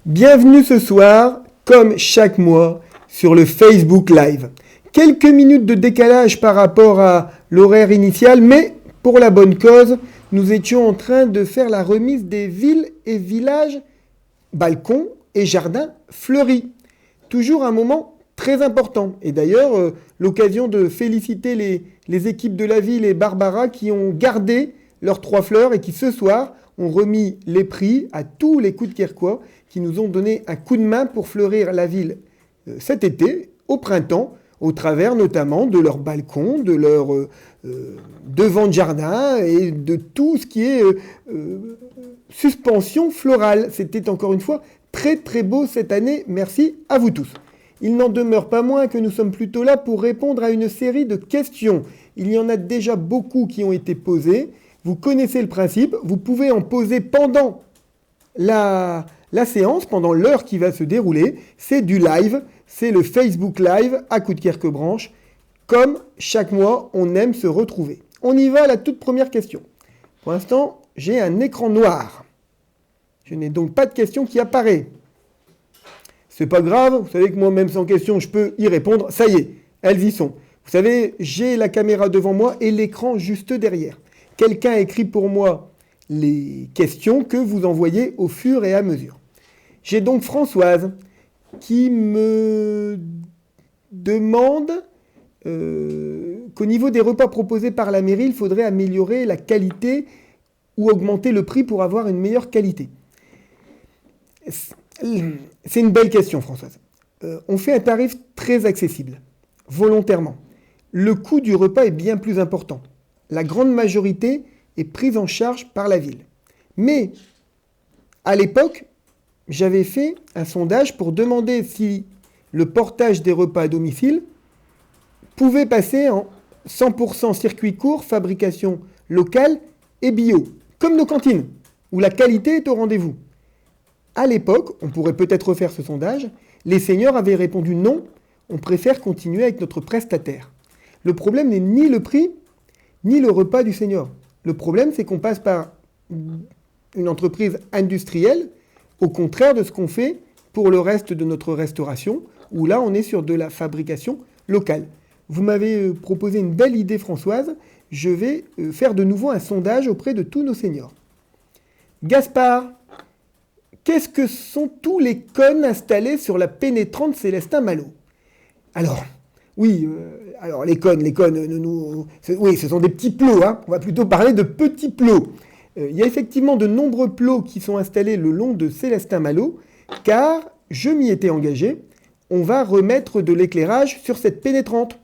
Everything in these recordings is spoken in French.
Bienvenue ce soir, comme chaque mois, sur le Facebook Live. Quelques minutes de décalage par rapport à l'horaire initial, mais pour la bonne cause, nous étions en train de faire la remise des villes et villages, balcons et jardins fleuris. Toujours un moment très important. Et d'ailleurs, l'occasion de féliciter les équipes de la ville et Barbara qui ont gardé leurs 3 fleurs et qui ce soir ont remis les prix à tous les Coudekerquois qui nous ont donné un coup de main pour fleurir la ville cet été, au printemps, au travers notamment de leurs balcons, de leurs devants de jardin et de tout ce qui est suspension florale. C'était encore une fois très très beau cette année. Merci à vous tous. Il n'en demeure pas moins que nous sommes plutôt là pour répondre à une série de questions. Il y en a déjà beaucoup qui ont été posées. Vous connaissez le principe. Vous pouvez en poser pendant la séance, pendant l'heure qui va se dérouler. C'est du live. C'est le Facebook Live à Coudekerque-Branche. Comme chaque mois, on aime se retrouver. On y va à la toute première question. Pour l'instant, j'ai un écran noir. Je n'ai donc pas de question qui apparaît. C'est pas grave, vous savez que moi, même sans question, je peux y répondre. Ça y est, elles y sont. Vous savez, j'ai la caméra devant moi et l'écran juste derrière. Quelqu'un écrit pour moi les questions que vous envoyez au fur et à mesure. J'ai donc Françoise qui me demande qu'au niveau des repas proposés par la mairie, il faudrait améliorer la qualité ou augmenter le prix pour avoir une meilleure qualité. C'est une belle question, Françoise. On fait un tarif très accessible, volontairement. Le coût du repas est bien plus important. La grande majorité est prise en charge par la ville. Mais, à l'époque, j'avais fait un sondage pour demander si le portage des repas à domicile pouvait passer en 100% circuit court, fabrication locale et bio, comme nos cantines, où la qualité est au rendez-vous. À l'époque, on pourrait peut-être refaire ce sondage, les seniors avaient répondu non, on préfère continuer avec notre prestataire. Le problème n'est ni le prix, ni le repas du senior. Le problème, c'est qu'on passe par une entreprise industrielle, au contraire de ce qu'on fait pour le reste de notre restauration, où là, on est sur de la fabrication locale. Vous m'avez proposé une belle idée, Françoise. Je vais faire de nouveau un sondage auprès de tous nos seniors. Gaspard, qu'est-ce que sont tous les cônes installés sur la pénétrante Célestin Malo? Alors, oui, les cônes, oui, ce sont des petits plots, hein. On va plutôt parler de petits plots. Il y a effectivement de nombreux plots qui sont installés le long de Célestin Malo, car je m'y étais engagé, on va remettre de l'éclairage sur cette pénétrante.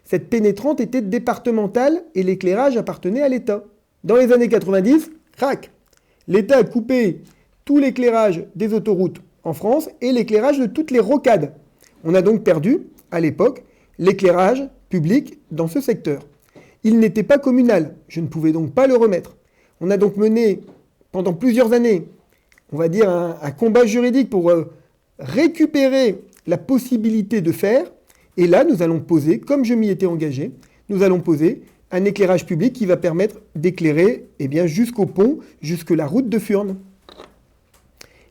Cette pénétrante était départementale et l'éclairage appartenait à l'État. Dans les années 90, crac, l'État a coupé tout l'éclairage des autoroutes en France et l'éclairage de toutes les rocades. On a donc perdu, à l'époque, l'éclairage public dans ce secteur. Il n'était pas communal, je ne pouvais donc pas le remettre. On a donc mené pendant plusieurs années, on va dire un combat juridique pour récupérer la possibilité de faire. Et là, nous allons poser, comme je m'y étais engagé, nous allons poser un éclairage public qui va permettre d'éclairer jusqu'au pont, jusque la route de Furnes.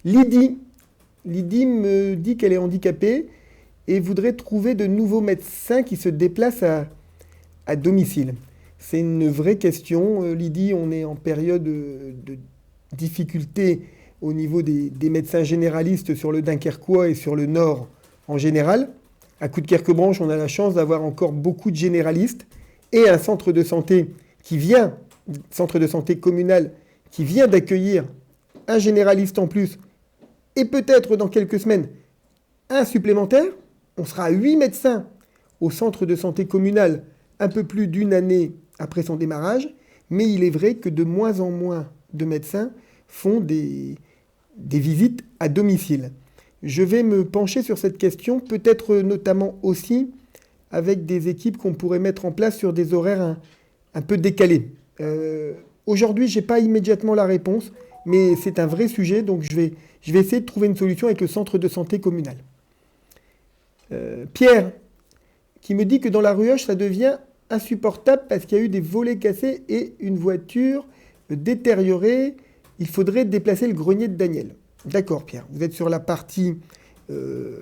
Lydie me dit qu'elle est handicapée et voudrait trouver de nouveaux médecins qui se déplacent à domicile. C'est une vraie question. Lydie, on est en période de difficulté au niveau des médecins généralistes sur le Dunkerquois et sur le Nord en général. À Coudekerque-Branche, on a la chance d'avoir encore beaucoup de généralistes et un centre de santé centre de santé communal qui vient d'accueillir un généraliste en plus et peut-être dans quelques semaines un supplémentaire. On sera à 8 médecins au centre de santé communal un peu plus d'une année après son démarrage, mais il est vrai que de moins en moins de médecins font des visites à domicile. Je vais me pencher sur cette question, peut-être notamment aussi avec des équipes qu'on pourrait mettre en place sur des horaires un peu décalés. Aujourd'hui, je n'ai pas immédiatement la réponse, mais c'est un vrai sujet, donc je vais essayer de trouver une solution avec le centre de santé communal. Pierre, qui me dit que dans la Ruoche, ça devient insupportable parce qu'il y a eu des volets cassés et une voiture détériorée. Il faudrait déplacer le grenier de Daniel. D'accord, Pierre. Vous êtes sur la partie euh,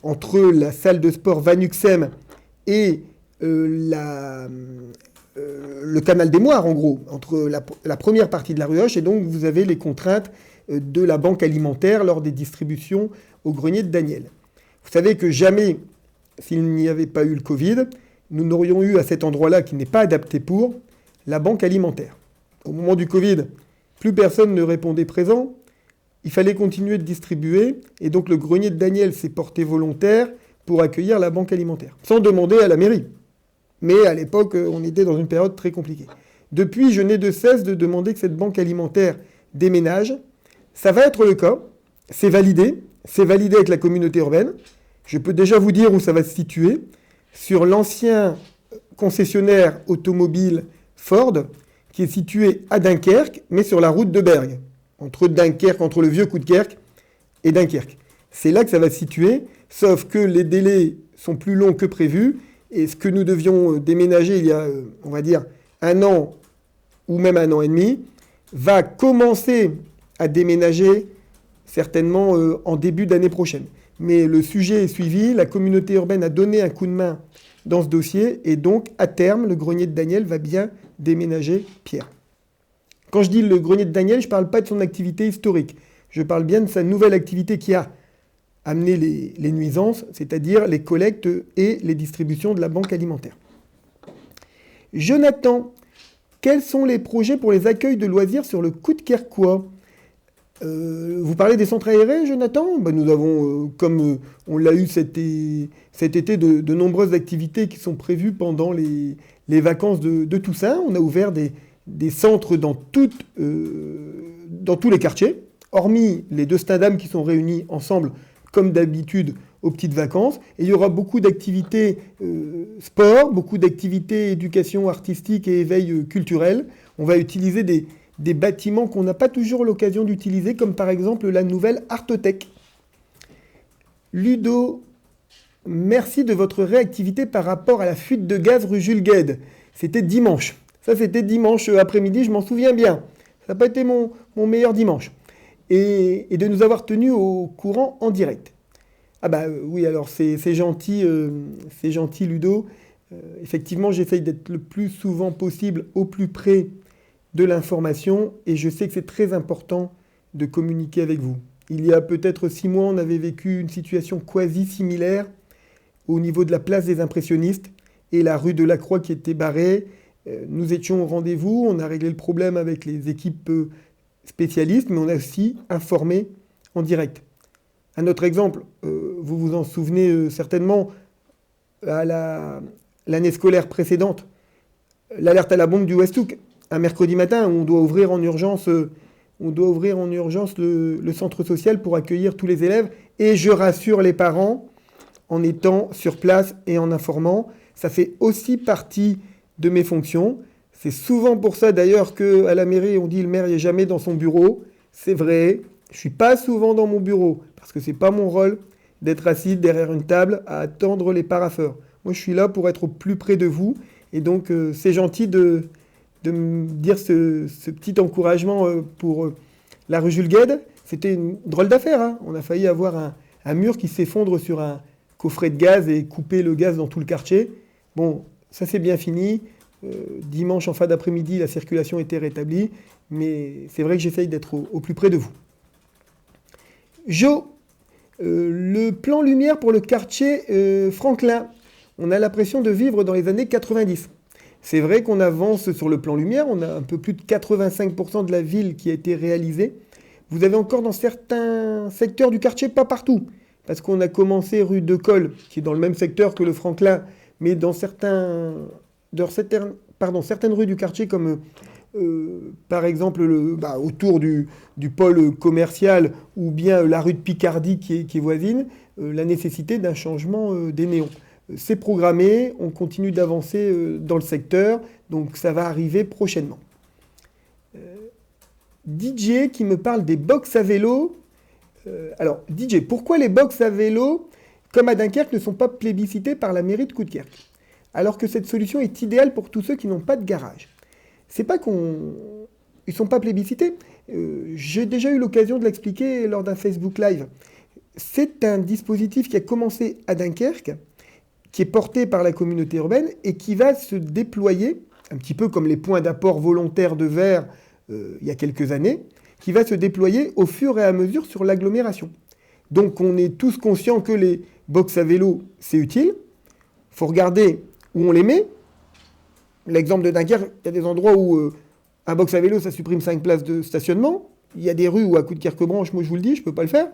entre la salle de sport Vanuxem et le canal des Moires, en gros, entre la première partie de la rue Hoche, et donc vous avez les contraintes de la banque alimentaire lors des distributions au grenier de Daniel. Vous savez que jamais, s'il n'y avait pas eu le Covid, nous n'aurions eu à cet endroit-là, qui n'est pas adapté pour, la banque alimentaire. Au moment du Covid, plus personne ne répondait présent, il fallait continuer de distribuer, et donc le grenier de Daniel s'est porté volontaire pour accueillir la banque alimentaire, sans demander à la mairie. Mais à l'époque, on était dans une période très compliquée. Depuis, je n'ai de cesse de demander que cette banque alimentaire déménage. Ça va être le cas, c'est validé avec la communauté urbaine. Je peux déjà vous dire où ça va se situer, sur l'ancien concessionnaire automobile Ford, qui est situé à Dunkerque, mais sur la route de Bergue, entre Dunkerque, entre le vieux Coudekerque et Dunkerque. C'est là que ça va se situer, sauf que les délais sont plus longs que prévu, et ce que nous devions déménager il y a, on va dire, 1 an ou même 1 an et demi, va commencer à déménager certainement en début d'année prochaine. Mais le sujet est suivi, la communauté urbaine a donné un coup de main dans ce dossier, et donc à terme, le grenier de Daniel va bien déménager, Pierre. Quand je dis le grenier de Daniel, je ne parle pas de son activité historique, je parle bien de sa nouvelle activité qui a amené les nuisances, c'est-à-dire les collectes et les distributions de la banque alimentaire. Jonathan, quels sont les projets pour les accueils de loisirs sur le Coudekerquois ? Vous parlez des centres aérés, Jonathan ? Nous avons, comme on l'a eu cet été, de nombreuses activités qui sont prévues pendant les vacances de Toussaint. On a ouvert des centres dans tous les quartiers, hormis les 2 stades qui sont réunis ensemble, comme d'habitude, aux petites vacances. Et il y aura beaucoup d'activités sport, beaucoup d'activités éducation artistique et éveil culturel. On va utiliser des bâtiments qu'on n'a pas toujours l'occasion d'utiliser, comme par exemple la nouvelle Artothèque. Ludo, merci de votre réactivité par rapport à la fuite de gaz rue Jules Guesde. C'était dimanche. Ça, c'était dimanche après-midi, je m'en souviens bien. Ça n'a pas été mon meilleur dimanche. Et de nous avoir tenus au courant en direct. Oui, alors c'est gentil, Ludo. Effectivement, j'essaye d'être le plus souvent possible au plus près de l'information, et je sais que c'est très important de communiquer avec vous. Il y a peut-être 6 mois, on avait vécu une situation quasi similaire au niveau de la place des impressionnistes et la rue de la Croix qui était barrée. Nous étions au rendez-vous, on a réglé le problème avec les équipes spécialistes, mais on a aussi informé en direct. Un autre exemple, vous vous en souvenez certainement, à l'année scolaire précédente, l'alerte à la bombe du Westhoek. Un mercredi matin, on doit ouvrir en urgence, le centre social pour accueillir tous les élèves. Et je rassure les parents en étant sur place et en informant. Ça fait aussi partie de mes fonctions. C'est souvent pour ça d'ailleurs qu'à la mairie, on dit le maire n'est jamais dans son bureau. C'est vrai, je ne suis pas souvent dans mon bureau parce que ce n'est pas mon rôle d'être assis derrière une table à attendre les parapheurs. Moi, je suis là pour être au plus près de vous. Et donc, c'est gentil de me dire ce petit encouragement pour la rue Jules Guesde. C'était une drôle d'affaire, hein. On a failli avoir un mur qui s'effondre sur un coffret de gaz et couper le gaz dans tout le quartier. Bon, ça c'est bien fini. Dimanche en fin d'après-midi, la circulation était rétablie. Mais c'est vrai que j'essaye d'être au plus près de vous. Jo, le plan lumière pour le quartier Franklin. On a l'impression de vivre dans les années 90. C'est vrai qu'on avance sur le plan lumière, on a un peu plus de 85% de la ville qui a été réalisée. Vous avez encore dans certains secteurs du quartier, pas partout, parce qu'on a commencé rue de Colle, qui est dans le même secteur que le Franklin, mais dans certaines rues du quartier, comme par exemple autour du pôle commercial, ou bien la rue de Picardie qui est voisine, la nécessité d'un changement des néons. C'est programmé, on continue d'avancer dans le secteur, donc ça va arriver prochainement. DJ qui me parle des box à vélo. Alors, DJ, pourquoi les box à vélo, comme à Dunkerque, ne sont pas plébiscités par la mairie de Coudekerque, alors que cette solution est idéale pour tous ceux qui n'ont pas de garage? C'est pas qu'ils ne sont pas plébiscités, J'ai déjà eu l'occasion de l'expliquer lors d'un Facebook Live. C'est un dispositif qui a commencé à Dunkerque, qui est porté par la communauté urbaine et qui va se déployer, un petit peu comme les points d'apport volontaires de verre il y a quelques années, qui va se déployer au fur et à mesure sur l'agglomération. Donc on est tous conscients que les box à vélo, c'est utile. Il faut regarder où on les met. L'exemple de Dunkerque, il y a des endroits où un box à vélo, ça supprime 5 places de stationnement. Il y a des rues où à Coudekerque-Branche, moi je vous le dis, je ne peux pas le faire.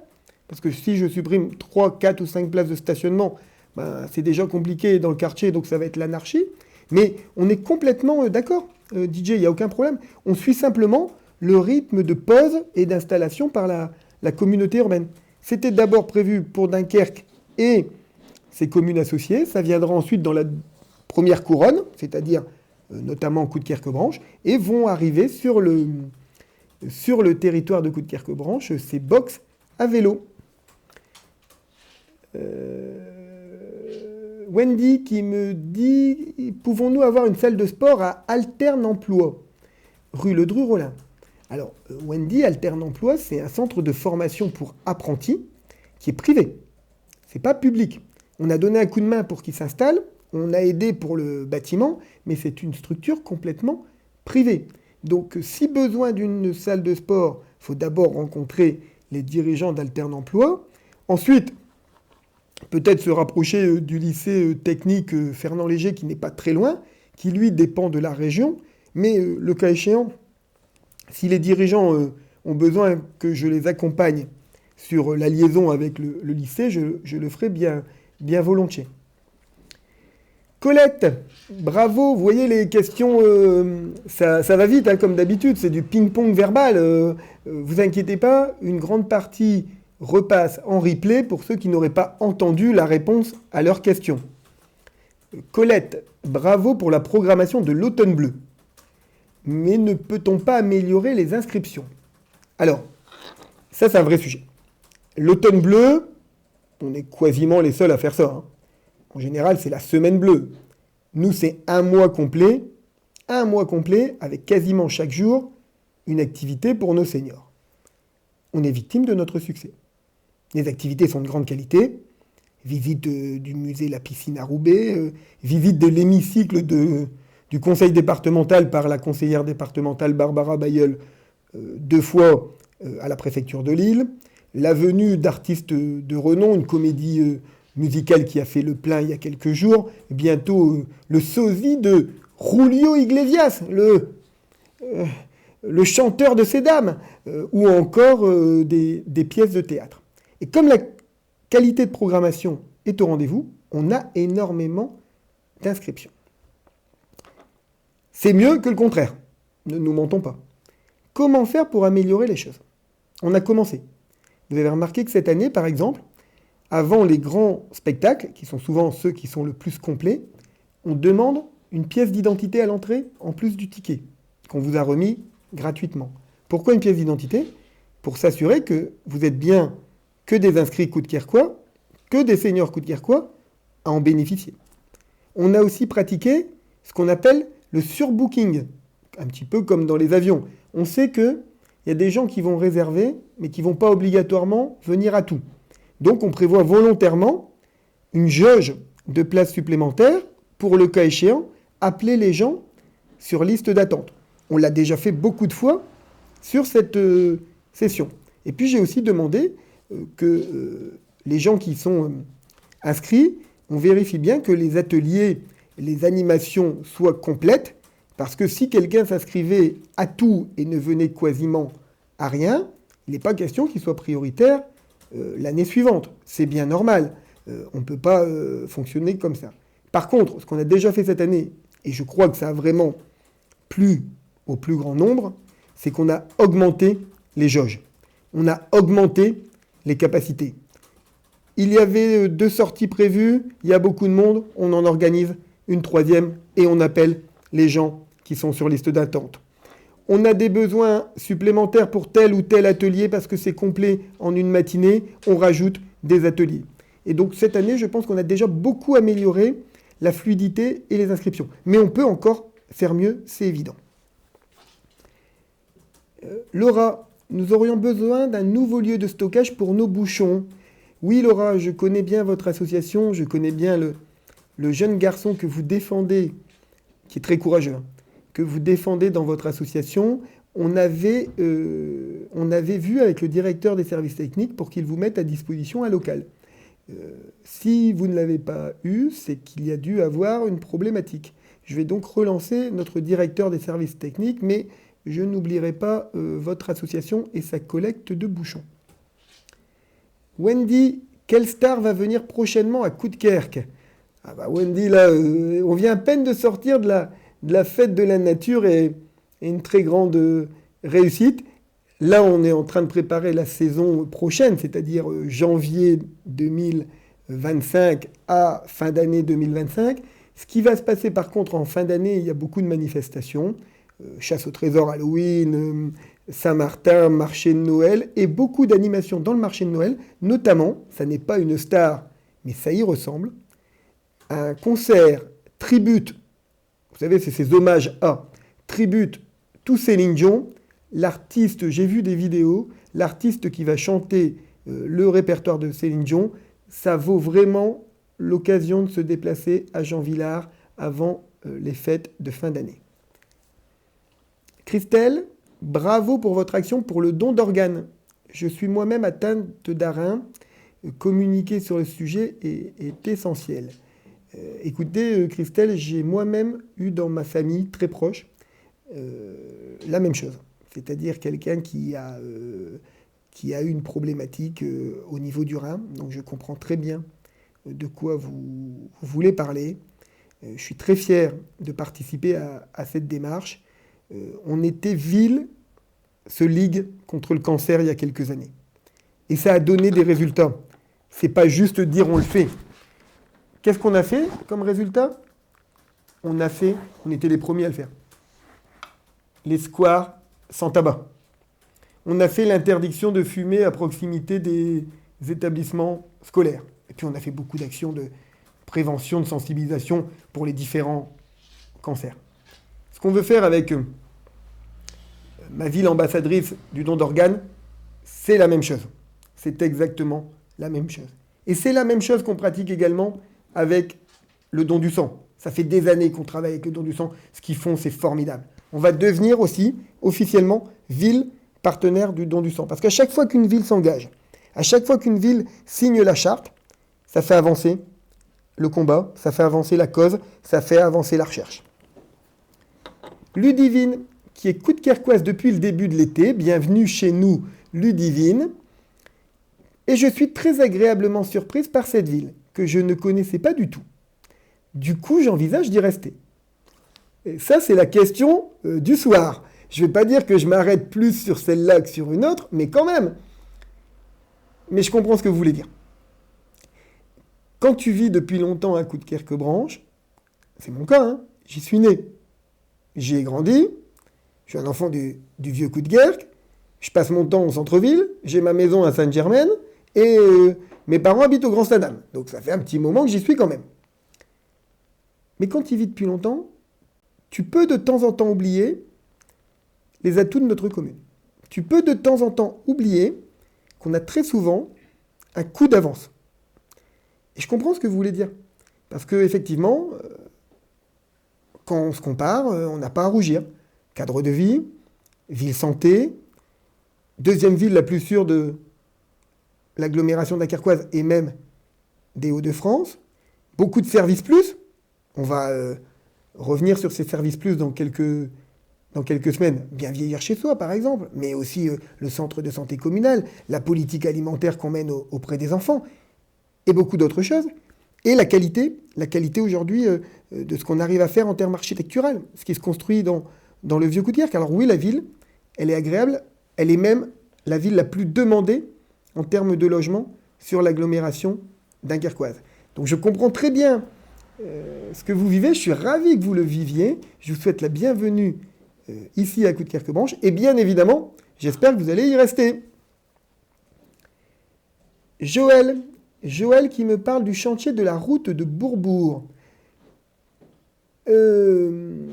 Parce que si je supprime 3, 4 ou 5 places de stationnement, ben, c'est déjà compliqué dans le quartier, donc ça va être l'anarchie. Mais on est complètement d'accord, DJ, il n'y a aucun problème. On suit simplement le rythme de pause et d'installation par la communauté urbaine. C'était d'abord prévu pour Dunkerque et ses communes associées. Ça viendra ensuite dans la première couronne, c'est-à-dire notamment Coudekerque-Branche, et vont arriver sur le territoire de Coudekerque-Branche ces box à vélo. Wendy qui me dit « Pouvons-nous avoir une salle de sport à Alterne Emploi, rue Ledru-Rollin ?» Alors, Wendy, Alterne Emploi, c'est un centre de formation pour apprentis qui est privé. C'est pas public. On a donné un coup de main pour qu'il s'installe, on a aidé pour le bâtiment, mais c'est une structure complètement privée. Donc, si besoin d'une salle de sport, il faut d'abord rencontrer les dirigeants d'Alterne Emploi. Ensuite, peut-être se rapprocher du lycée technique Fernand Léger, qui n'est pas très loin, qui lui dépend de la région. Mais le cas échéant, si les dirigeants ont besoin que je les accompagne sur la liaison avec le lycée, je le ferai bien volontiers. Colette, bravo, vous voyez les questions, ça va vite, hein, comme d'habitude, c'est du ping-pong verbal. Vous inquiétez pas, une grande partie repasse en replay pour ceux qui n'auraient pas entendu la réponse à leurs questions. Colette, bravo pour la programmation de l'automne bleu. Mais ne peut-on pas améliorer les inscriptions? Alors, ça c'est un vrai sujet. L'automne bleu, on est quasiment les seuls à faire ça, hein. En général, c'est la semaine bleue. Nous, c'est un mois complet avec quasiment chaque jour une activité pour nos seniors. On est victime de notre succès. Les activités sont de grande qualité. Visite du musée La Piscine à Roubaix, visite de l'hémicycle du conseil départemental par la conseillère départementale Barbara Bayeul 2 fois à la préfecture de Lille, la venue d'artistes de renom, une comédie musicale qui a fait le plein il y a quelques jours, bientôt le sosie de Julio Iglesias, le chanteur de ces dames, ou encore des pièces de théâtre. Et comme la qualité de programmation est au rendez-vous, on a énormément d'inscriptions. C'est mieux que le contraire, ne nous mentons pas. Comment faire pour améliorer les choses? On a commencé. Vous avez remarqué que cette année, par exemple, avant les grands spectacles, qui sont souvent ceux qui sont le plus complets, on demande une pièce d'identité à l'entrée en plus du ticket, qu'on vous a remis gratuitement. Pourquoi une pièce d'identité? Pour s'assurer que vous êtes bien que des inscrits Coudekerquois, que des seniors Coudekerquois à en bénéficier. On a aussi pratiqué ce qu'on appelle le surbooking, un petit peu comme dans les avions. On sait qu'il y a des gens qui vont réserver, mais qui ne vont pas obligatoirement venir à tout. Donc on prévoit volontairement une jauge de places supplémentaires pour, le cas échéant, appeler les gens sur liste d'attente. On l'a déjà fait beaucoup de fois sur cette session. Et puis j'ai aussi demandé que les gens qui sont inscrits, on vérifie bien que les ateliers, les animations soient complètes, parce que si quelqu'un s'inscrivait à tout et ne venait quasiment à rien, il n'est pas question qu'il soit prioritaire l'année suivante. C'est bien normal. On ne peut pas fonctionner comme ça. Par contre, ce qu'on a déjà fait cette année, et je crois que ça a vraiment plu au plus grand nombre, c'est qu'on a augmenté les jauges. On a augmenté les capacités. Il y avait 2 sorties prévues, il y a beaucoup de monde, on en organise une 3e et on appelle les gens qui sont sur liste d'attente. On a des besoins supplémentaires pour tel ou tel atelier parce que c'est complet en une matinée, on rajoute des ateliers. Et donc cette année, je pense qu'on a déjà beaucoup amélioré la fluidité et les inscriptions. Mais on peut encore faire mieux, c'est évident. Laura, nous aurions besoin d'un nouveau lieu de stockage pour nos bouchons. Oui, Laura, je connais bien votre association, je connais bien le jeune garçon que vous défendez, qui est très courageux, hein, que vous défendez dans votre association. On avait vu avec le directeur des services techniques pour qu'il vous mette à disposition un local. Si vous ne l'avez pas eu, c'est qu'il y a dû avoir une problématique. Je vais donc relancer notre directeur des services techniques, mais je n'oublierai pas votre association et sa collecte de bouchons. Wendy, quelle star va venir prochainement à Coudekerque? Ah bah Wendy, là, on vient à peine de sortir de la fête de la nature et une très grande réussite. Là, on est en train de préparer la saison prochaine, c'est-à-dire janvier 2025 à fin d'année 2025. Ce qui va se passer par contre en fin d'année, il y a beaucoup de manifestations. Chasse au trésor, Halloween, Saint-Martin, marché de Noël, et beaucoup d'animations dans le marché de Noël, notamment, ça n'est pas une star, mais ça y ressemble, un concert tribute, vous savez, c'est ces hommages à, tribute to Céline Dion, l'artiste, j'ai vu des vidéos, l'artiste qui va chanter le répertoire de Céline Dion, ça vaut vraiment l'occasion de se déplacer à Jean Villard avant les fêtes de fin d'année. Christelle, bravo pour votre action pour le don d'organes. Je suis moi-même atteinte d'ARIN. Communiquer sur le sujet est essentiel. Écoutez, Christelle, j'ai moi-même eu dans ma famille très proche la même chose. C'est-à-dire quelqu'un qui a eu une problématique au niveau du rein. Donc je comprends très bien de quoi vous voulez parler. Je suis très fier de participer à cette démarche. On était Ville se ligue contre le cancer il y a quelques années. Et ça a donné des résultats. C'est pas juste dire on le fait. Qu'est-ce qu'on a fait comme résultat? On était les premiers à le faire. Les squares sans tabac. On a fait l'interdiction de fumer à proximité des établissements scolaires. Et puis on a fait beaucoup d'actions de prévention, de sensibilisation pour les différents cancers. Ce qu'on veut faire avec ma ville ambassadrice du don d'organes, c'est la même chose. C'est exactement la même chose. Et c'est la même chose qu'on pratique également avec le don du sang. Ça fait des années qu'on travaille avec le don du sang. Ce qu'ils font, c'est formidable. On va devenir aussi, officiellement, ville partenaire du don du sang. Parce qu'à chaque fois qu'une ville s'engage, à chaque fois qu'une ville signe la charte, ça fait avancer le combat, ça fait avancer la cause, ça fait avancer la recherche. Ludivine, qui est coudekerquoise depuis le début de l'été, bienvenue chez nous, Ludivine. Et je suis très agréablement surprise par cette ville, que je ne connaissais pas du tout. Du coup, j'envisage d'y rester. Et ça, c'est la question du soir. Je ne vais pas dire que je m'arrête plus sur celle-là que sur une autre, mais quand même. Mais je comprends ce que vous voulez dire. Quand tu vis depuis longtemps à Coudekerque-Branche, c'est mon cas, hein, j'y suis né. J'y ai grandi, je suis un enfant du vieux Coudekerque, je passe mon temps au centre-ville, j'ai ma maison à Sainte-Germaine, et mes parents habitent au Grand Stade. Donc ça fait un petit moment que j'y suis quand même. Mais quand tu y vis depuis longtemps, tu peux de temps en temps oublier les atouts de notre commune. Tu peux de temps en temps oublier qu'on a très souvent un coup d'avance. Et je comprends ce que vous voulez dire. Parce qu'effectivement, quand on se compare, on n'a pas à rougir. Cadre de vie, ville santé, deuxième ville la plus sûre de l'agglomération dunkerquoise et même des Hauts-de-France. Beaucoup de services plus. On va revenir sur ces services plus dans quelques semaines. Bien vieillir chez soi, par exemple, mais aussi le centre de santé communal, la politique alimentaire qu'on mène auprès des enfants, et beaucoup d'autres choses. Et la qualité aujourd'hui de ce qu'on arrive à faire en termes architecturaux, ce qui se construit dans le vieux Coudekerque. Alors oui, la ville, elle est agréable, elle est même la ville la plus demandée en termes de logement sur l'agglomération dunkerquoise. Donc je comprends très bien ce que vous vivez, je suis ravi que vous le viviez, je vous souhaite la bienvenue ici à Coudekerque-Branche, et bien évidemment, j'espère que vous allez y rester. Joël qui me parle du chantier de la route de Bourbourg. Le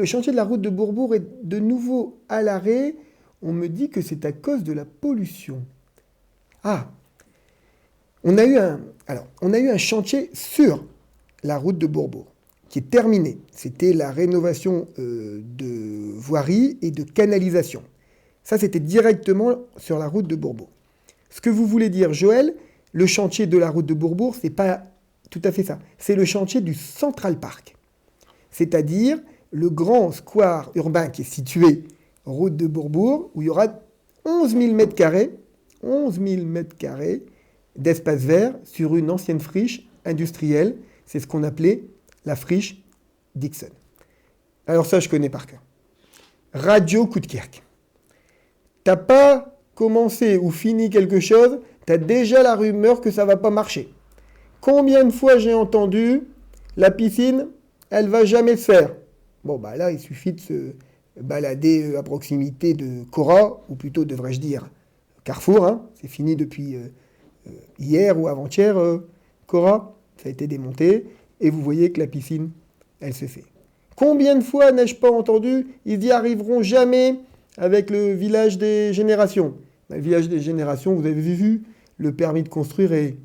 chantier de la route de Bourbourg est de nouveau à l'arrêt. On me dit que c'est à cause de la pollution. Ah, on a eu un chantier sur la route de Bourbourg qui est terminé. C'était la rénovation de voirie et de canalisation. Ça, c'était directement sur la route de Bourbourg. Ce que vous voulez dire, Joël, le chantier de la route de Bourbourg, c'est pas tout à fait ça. C'est le chantier du Central Park. C'est-à-dire le grand square urbain qui est situé route de Bourbourg, où il y aura 11 000 mètres carrés d'espace vert sur une ancienne friche industrielle. C'est ce qu'on appelait la friche Dixon. Alors ça, je connais par cœur. Radio Coudekerque. T'as pas commencé ou fini quelque chose, t'as déjà la rumeur que ça va pas marcher. Combien de fois j'ai entendu la piscine, elle va jamais se faire. Bon, bah là, il suffit de se balader à proximité de Cora, ou plutôt, devrais-je dire, Carrefour. Hein. C'est fini depuis hier ou avant-hier, Cora. Ça a été démonté. Et vous voyez que la piscine, elle se fait. Combien de fois n'ai-je pas entendu, ils n'y arriveront jamais avec le village des générations. Le village des générations, vous avez vu, le permis de construire est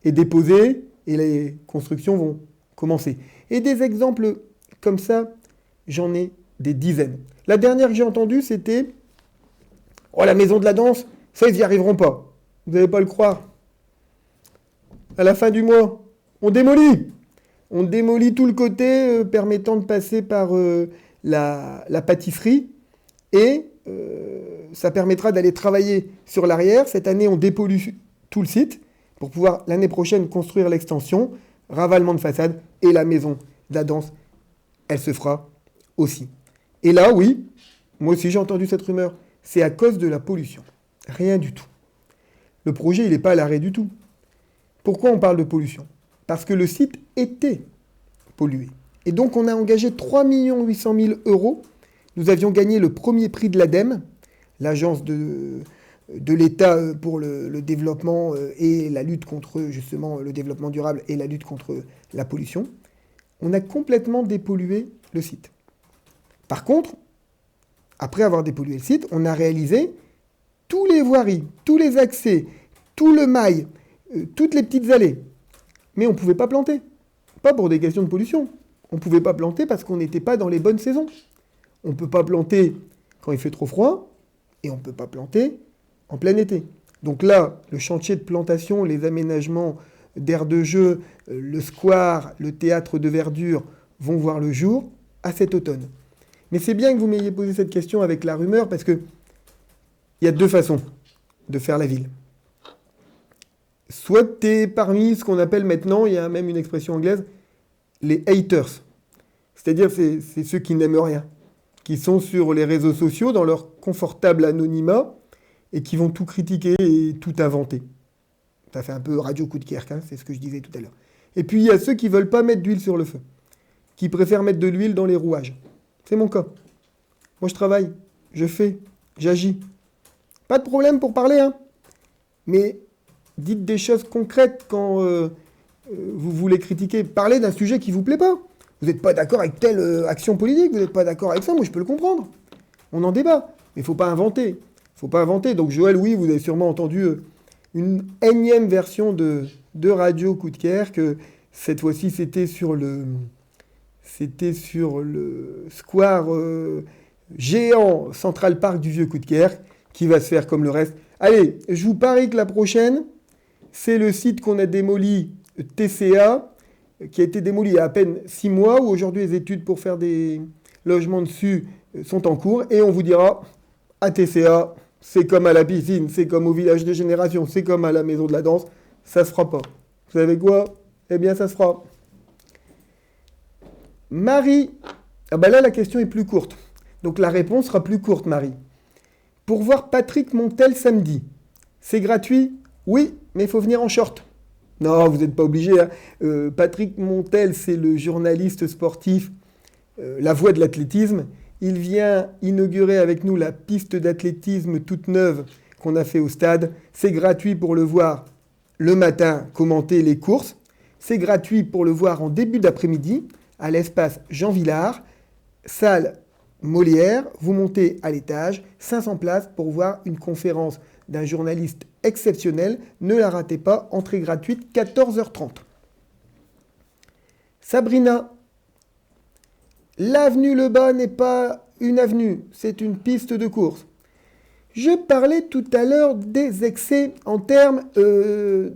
déposé et les constructions vont commencer. Et des exemples comme ça, j'en ai des dizaines. La dernière que j'ai entendue, c'était « Oh, la maison de la danse, ça, ils n'y arriveront pas. Vous n'allez pas le croire. À la fin du mois, on démolit. On démolit tout le côté permettant de passer par la pâtisserie et ça permettra d'aller travailler sur l'arrière. Cette année, on dépollue tout le site pour pouvoir l'année prochaine construire l'extension, ravalement de façade et la maison de la danse, elle se fera aussi. Et là, oui, moi aussi j'ai entendu cette rumeur, c'est à cause de la pollution. Rien du tout. Le projet, il n'est pas à l'arrêt du tout. Pourquoi on parle de pollution ? Parce que le site était pollué. Et donc, on a engagé 3 800 000 €. Nous avions gagné le premier prix de l'ADEME, l'agence de l'État pour le développement et la lutte contre, justement, le développement durable et la lutte contre la pollution. On a complètement dépollué le site. Par contre, après avoir dépollué le site, on a réalisé tous les voiries, tous les accès, tout le mail, toutes les petites allées. Mais on ne pouvait pas planter. Pas pour des questions de pollution. On ne pouvait pas planter parce qu'on n'était pas dans les bonnes saisons. On ne peut pas planter quand il fait trop froid et on ne peut pas planter en plein été. Donc là, le chantier de plantation, les aménagements d'aires de jeu, le square, le théâtre de verdure vont voir le jour à cet automne. Mais c'est bien que vous m'ayez posé cette question avec la rumeur parce qu'il y a deux façons de faire la ville. Soit tu es parmi ce qu'on appelle maintenant, il y a même une expression anglaise, les haters. C'est-à-dire c'est ceux qui n'aiment rien, qui sont sur les réseaux sociaux dans leur confortable anonymat et qui vont tout critiquer et tout inventer. Ça fait un peu Radio Coudekerque, hein, c'est ce que je disais tout à l'heure. Et puis il y a ceux qui ne veulent pas mettre d'huile sur le feu, qui préfèrent mettre de l'huile dans les rouages. C'est mon cas. Moi je travaille, je fais, j'agis. Pas de problème pour parler, hein. Mais dites des choses concrètes quand vous voulez critiquer. Parlez d'un sujet qui ne vous plaît pas. Vous n'êtes pas d'accord avec telle action politique, vous n'êtes pas d'accord avec ça, moi je peux le comprendre. On en débat. Mais il ne faut pas inventer. Il ne faut pas inventer. Donc Joël, oui, vous avez sûrement entendu une énième version de Radio Coudekerque. Cette fois-ci, c'était sur le square géant Central Park du Vieux Coudekerque qui va se faire comme le reste. Allez, je vous parie que la prochaine, c'est le site qu'on a démoli, TCA, qui a été démoli il y a à peine 6 mois, où aujourd'hui les études pour faire des logements dessus sont en cours, et on vous dira, à TCA, c'est comme à la piscine, c'est comme au village des générations, c'est comme à la maison de la danse, ça se fera pas. Vous savez quoi ? Eh bien, ça se fera. Marie, ah ben là la question est plus courte, donc la réponse sera plus courte, Marie. Pour voir Patrick Montel samedi, c'est gratuit ? Oui, mais il faut venir en short. Non, vous n'êtes pas obligé. Hein. Patrick Montel, c'est le journaliste sportif, la voix de l'athlétisme. Il vient inaugurer avec nous la piste d'athlétisme toute neuve qu'on a fait au stade. C'est gratuit pour le voir le matin commenter les courses. C'est gratuit pour le voir en début d'après-midi à l'espace Jean Villard, salle Molière, vous montez à l'étage, 500 places pour voir une conférence d'un journaliste exceptionnel. Ne la ratez pas, entrée gratuite, 14h30. Sabrina, l'avenue Lebas n'est pas une avenue, c'est une piste de course. Je parlais tout à l'heure des excès en termes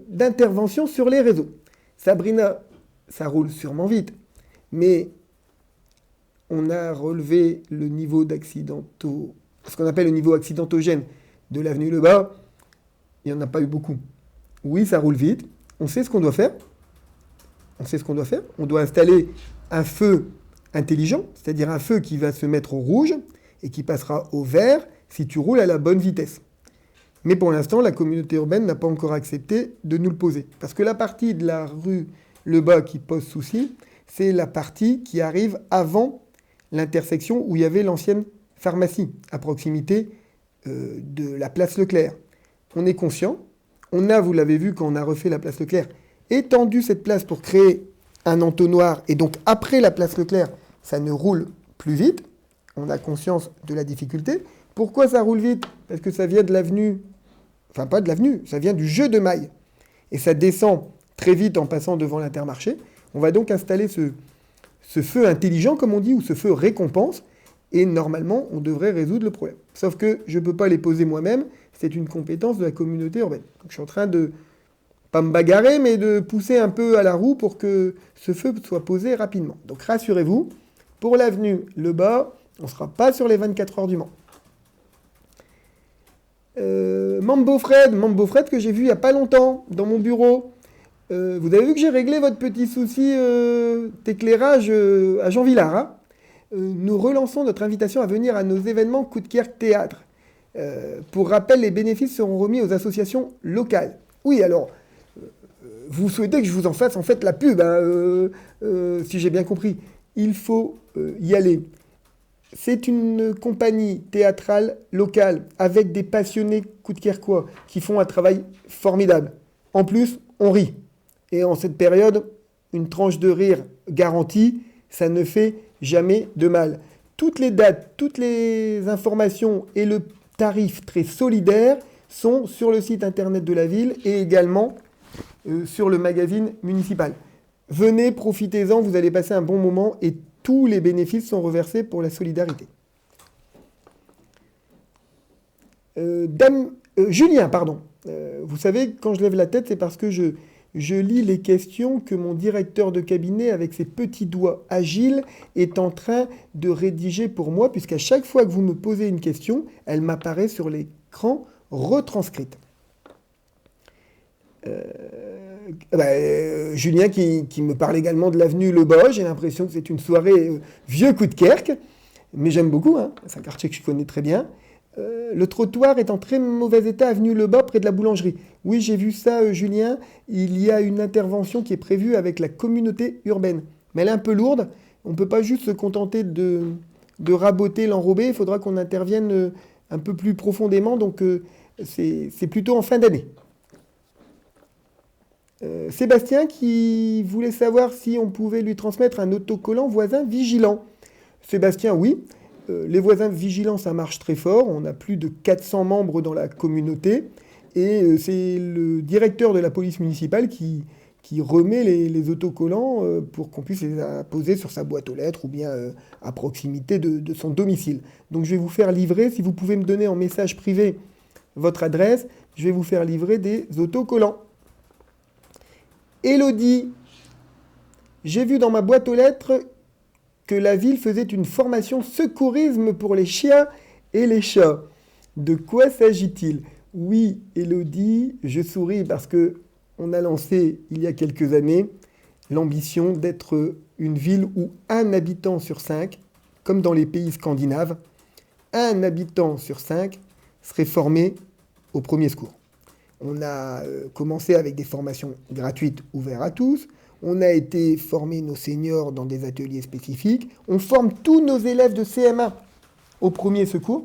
d'intervention sur les réseaux. Sabrina, ça roule sûrement vite, mais on a relevé le niveau d'accidentaux, ce qu'on appelle le niveau accidentogène de l'avenue Lebas. Il n'y en a pas eu beaucoup. Oui, ça roule vite. On sait ce qu'on doit faire. On doit installer un feu intelligent, c'est-à-dire un feu qui va se mettre au rouge et qui passera au vert si tu roules à la bonne vitesse. Mais pour l'instant, la communauté urbaine n'a pas encore accepté de nous le poser. Parce que la partie de la rue Lebas qui pose souci, c'est la partie qui arrive avant l'intersection où il y avait l'ancienne pharmacie, à proximité de la place Leclerc. On est conscient. On a, vous l'avez vu quand on a refait la place Leclerc, étendu cette place pour créer un entonnoir. Et donc, après la place Leclerc, ça ne roule plus vite. On a conscience de la difficulté. Pourquoi ça roule vite? Parce que ça vient de l'avenue, enfin pas de l'avenue, ça vient du jeu de mailles. Et ça descend très vite en passant devant l'Intermarché. On va donc installer ce feu intelligent, comme on dit, ou ce feu récompense. Et normalement, on devrait résoudre le problème. Sauf que je ne peux pas les poser moi-même. C'est une compétence de la communauté urbaine. Donc je suis en train de, pas me bagarrer, mais de pousser un peu à la roue pour que ce feu soit posé rapidement. Donc rassurez-vous, pour l'avenue Lebas, on ne sera pas sur les 24 heures du Mans. Mambo Fred que j'ai vu il n'y a pas longtemps dans mon bureau. Vous avez vu que j'ai réglé votre petit souci d'éclairage à Jean Villard. Hein, nous relançons notre invitation à venir à nos événements Coup de Cœur Théâtre. Pour rappel, les bénéfices seront remis aux associations locales. Oui, alors, vous souhaitez que je vous en fasse en fait la pub, hein, si j'ai bien compris. Il faut y aller. C'est une compagnie théâtrale locale avec des passionnés Coudekerquois qui font un travail formidable. En plus, on rit. Et en cette période, une tranche de rire garantie, ça ne fait jamais de mal. Toutes les dates, toutes les informations et le tarif très solidaire sont sur le site internet de la ville et également sur le magazine municipal. Venez, profitez-en, vous allez passer un bon moment et tous les bénéfices sont reversés pour la solidarité. Julien, pardon. Vous savez, quand je lève la tête, c'est parce que je lis les questions que mon directeur de cabinet, avec ses petits doigts agiles, est en train de rédiger pour moi, puisqu'à chaque fois que vous me posez une question, elle m'apparaît sur l'écran retranscrite. Julien qui me parle également de l'avenue Lebas. J'ai l'impression que c'est une soirée vieux Coudekerque, mais j'aime beaucoup, hein. C'est un quartier que je connais très bien. Le trottoir est en très mauvais état, avenue Lebas, près de la boulangerie. Oui, j'ai vu ça, Julien. Il y a une intervention qui est prévue avec la communauté urbaine. Mais elle est un peu lourde. On ne peut pas juste se contenter de raboter, l'enrober. Il faudra qu'on intervienne un peu plus profondément. Donc, c'est plutôt en fin d'année. Sébastien qui voulait savoir si on pouvait lui transmettre un autocollant voisin vigilant. Sébastien, oui. Les voisins vigilants, ça marche très fort. On a plus de 400 membres dans la communauté. Et c'est le directeur de la police municipale qui remet les autocollants pour qu'on puisse les poser sur sa boîte aux lettres ou bien à proximité de son domicile. Donc je vais vous faire livrer, si vous pouvez me donner en message privé votre adresse, je vais vous faire livrer des autocollants. Élodie, j'ai vu dans ma boîte aux lettres que la ville faisait une formation secourisme pour les chiens et les chats. De quoi s'agit-il? Oui, Élodie, je souris parce que on a lancé il y a quelques années l'ambition d'être une ville où un habitant sur 5, comme dans les pays scandinaves, un habitant sur 5 serait formé au premier secours. On a commencé avec des formations gratuites ouvertes à tous. On a été former nos seniors dans des ateliers spécifiques. On forme tous nos élèves de CM1 au premier secours,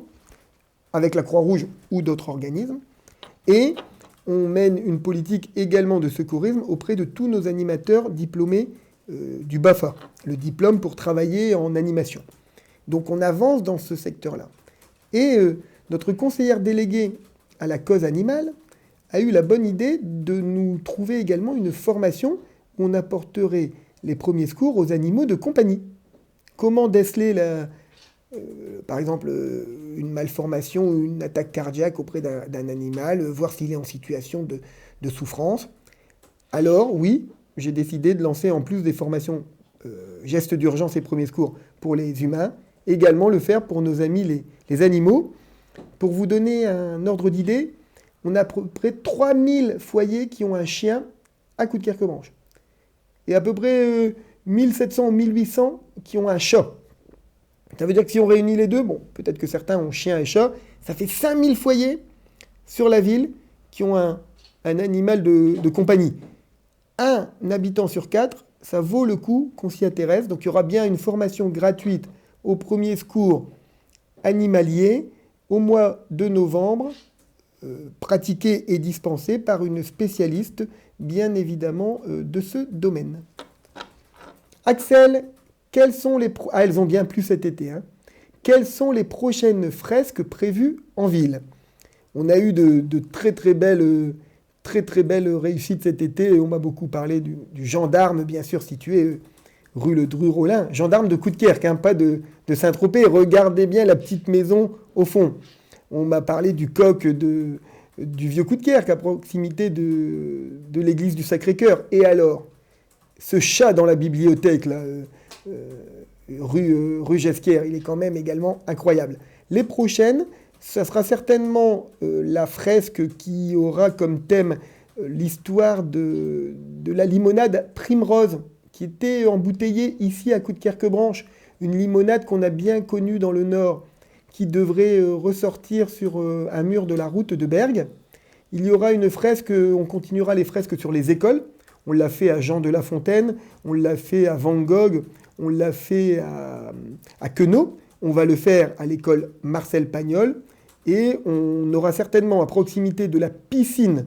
avec la Croix-Rouge ou d'autres organismes. Et on mène une politique également de secourisme auprès de tous nos animateurs diplômés du BAFA, le diplôme pour travailler en animation. Donc on avance dans ce secteur-là. Et notre conseillère déléguée à la cause animale a eu la bonne idée de nous trouver également une formation où on apporterait les premiers secours aux animaux de compagnie. Comment déceler, par exemple, une malformation ou une attaque cardiaque auprès d'un animal, voir s'il est en situation de souffrance. Alors, oui, j'ai décidé de lancer, en plus des formations gestes d'urgence et premiers secours pour les humains, également le faire pour nos amis les animaux. Pour vous donner un ordre d'idée, on a à peu près 3000 foyers qui ont un chien à Coudekerque-Branche. Et à peu près 1700 ou 1800 qui ont un chat. Ça veut dire que si on réunit les deux, bon, peut-être que certains ont chien et chat, ça fait 5000 foyers sur la ville qui ont un animal de compagnie. Un habitant sur 4, ça vaut le coup qu'on s'y intéresse. Donc il y aura bien une formation gratuite au premier secours animalier au mois de novembre, pratiquée et dispensée par une spécialiste, bien évidemment, de ce domaine. Axel, quelles sont les... elles ont bien plu cet été. Hein. Quelles sont les prochaines fresques prévues en ville? On a eu de très très belles réussites cet été. Et on m'a beaucoup parlé du gendarme, bien sûr, situé rue Le Dru-Rollin. Gendarme de Coudekerque, hein, pas de Saint-Tropez. Regardez bien la petite maison au fond. On m'a parlé du coq du vieux Coudekerque, à proximité de l'église du Sacré-Cœur. Et alors, ce chat dans la bibliothèque, là, rue Gesquière, il est quand même également incroyable. Les prochaines, ça sera certainement la fresque qui aura comme thème l'histoire de la limonade Primrose, qui était embouteillée ici à Coudekerque-Branche. Une limonade qu'on a bien connue dans le Nord, qui devrait ressortir sur un mur de la route de Bergue. Il y aura une fresque, on continuera les fresques sur les écoles. On l'a fait à Jean de La Fontaine, on l'a fait à Van Gogh, on l'a fait à Queneau. On va le faire à l'école Marcel Pagnol. Et on aura certainement à proximité de la piscine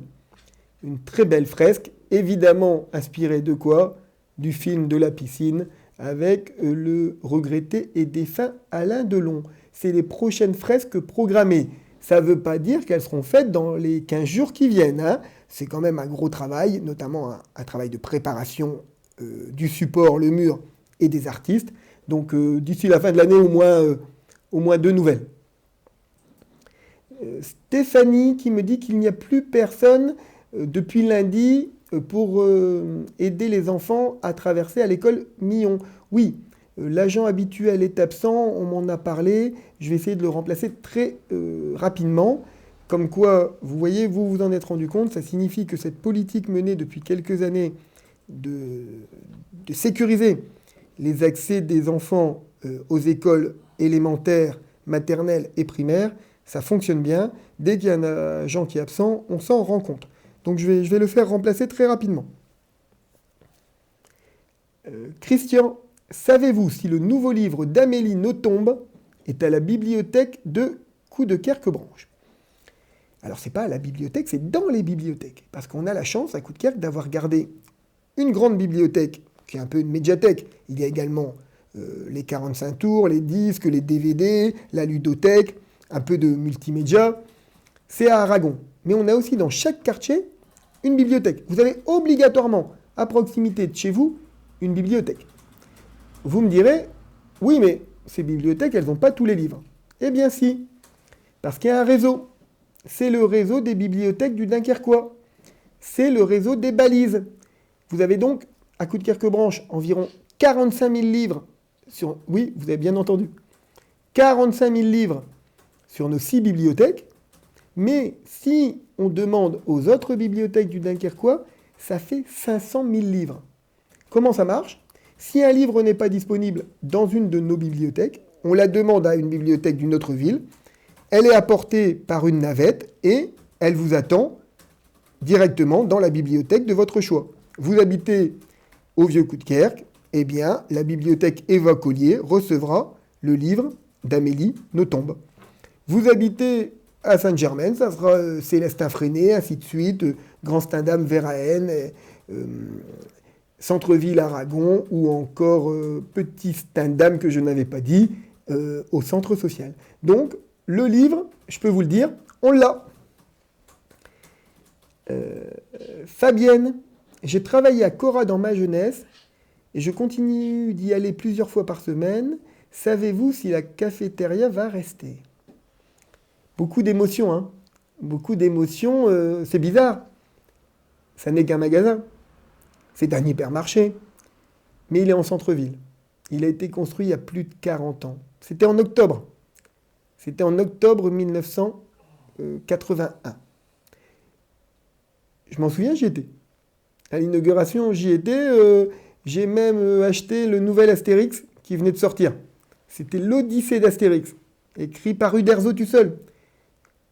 une très belle fresque, évidemment inspirée de quoi? Du film de la piscine, avec le regretté et défunt Alain Delon. C'est les prochaines fresques programmées. Ça ne veut pas dire qu'elles seront faites dans les 15 jours qui viennent. Hein. C'est quand même un gros travail, notamment un travail de préparation du support, le mur et des artistes. Donc d'ici la fin de l'année, au moins 2 nouvelles. Stéphanie qui me dit qu'il n'y a plus personne depuis lundi pour aider les enfants à traverser à l'école Millon. Oui, l'agent habituel est absent, on m'en a parlé, je vais essayer de le remplacer très rapidement. Comme quoi, vous voyez, vous vous en êtes rendu compte, ça signifie que cette politique menée depuis quelques années de sécuriser les accès des enfants aux écoles élémentaires, maternelles et primaires, ça fonctionne bien. Dès qu'il y a un agent qui est absent, on s'en rend compte. Donc je vais le faire remplacer très rapidement. Christian, savez-vous si le nouveau livre d'Amélie Nothomb est à la bibliothèque de Coudekerque-Branche? Alors c'est pas à la bibliothèque, c'est dans les bibliothèques. Parce qu'on a la chance à Coudekerque d'avoir gardé une grande bibliothèque, qui est un peu une médiathèque. Il y a également les 45 tours, les disques, les DVD, la ludothèque, un peu de multimédia. C'est à Aragon. Mais on a aussi dans chaque quartier une bibliothèque. Vous avez obligatoirement, à proximité de chez vous, une bibliothèque. Vous me direz, oui, mais ces bibliothèques, elles n'ont pas tous les livres. Eh bien si, parce qu'il y a un réseau. C'est le réseau des bibliothèques du Dunkerquois. C'est le réseau des balises. Vous avez donc, à Coudekerque-Branche, environ 45 000 livres sur... Oui, vous avez bien entendu. 45 000 livres sur nos 6 bibliothèques. Mais si on demande aux autres bibliothèques du Dunkerquois, ça fait 500 000 livres. Comment ça marche? Si un livre n'est pas disponible dans une de nos bibliothèques, on la demande à une bibliothèque d'une autre ville, elle est apportée par une navette et elle vous attend directement dans la bibliothèque de votre choix. Vous habitez au Vieux Coudekerque, eh bien, la bibliothèque Eva Collier recevra le livre d'Amélie Nothomb. Vous habitez à Sainte-Germaine, ça sera Célestin Freinet, ainsi de suite, Grand Stendhal Verhaen, Centre-Ville Aragon, ou encore Petit Stendhal que je n'avais pas dit, au centre social. Donc, le livre, je peux vous le dire, on l'a. Fabienne, j'ai travaillé à Cora dans ma jeunesse et je continue d'y aller plusieurs fois par semaine. Savez-vous si la cafétéria va rester? Beaucoup d'émotions, hein. Beaucoup d'émotions, c'est bizarre. Ça n'est qu'un magasin. C'est un hypermarché. Mais il est en centre-ville. Il a été construit il y a plus de 40 ans. C'était en octobre. C'était en octobre 1981. Je m'en souviens, j'y étais. À l'inauguration, j'y étais. J'ai même acheté le nouvel Astérix qui venait de sortir. C'était l'Odyssée d'Astérix, écrit par Uderzo tout seul.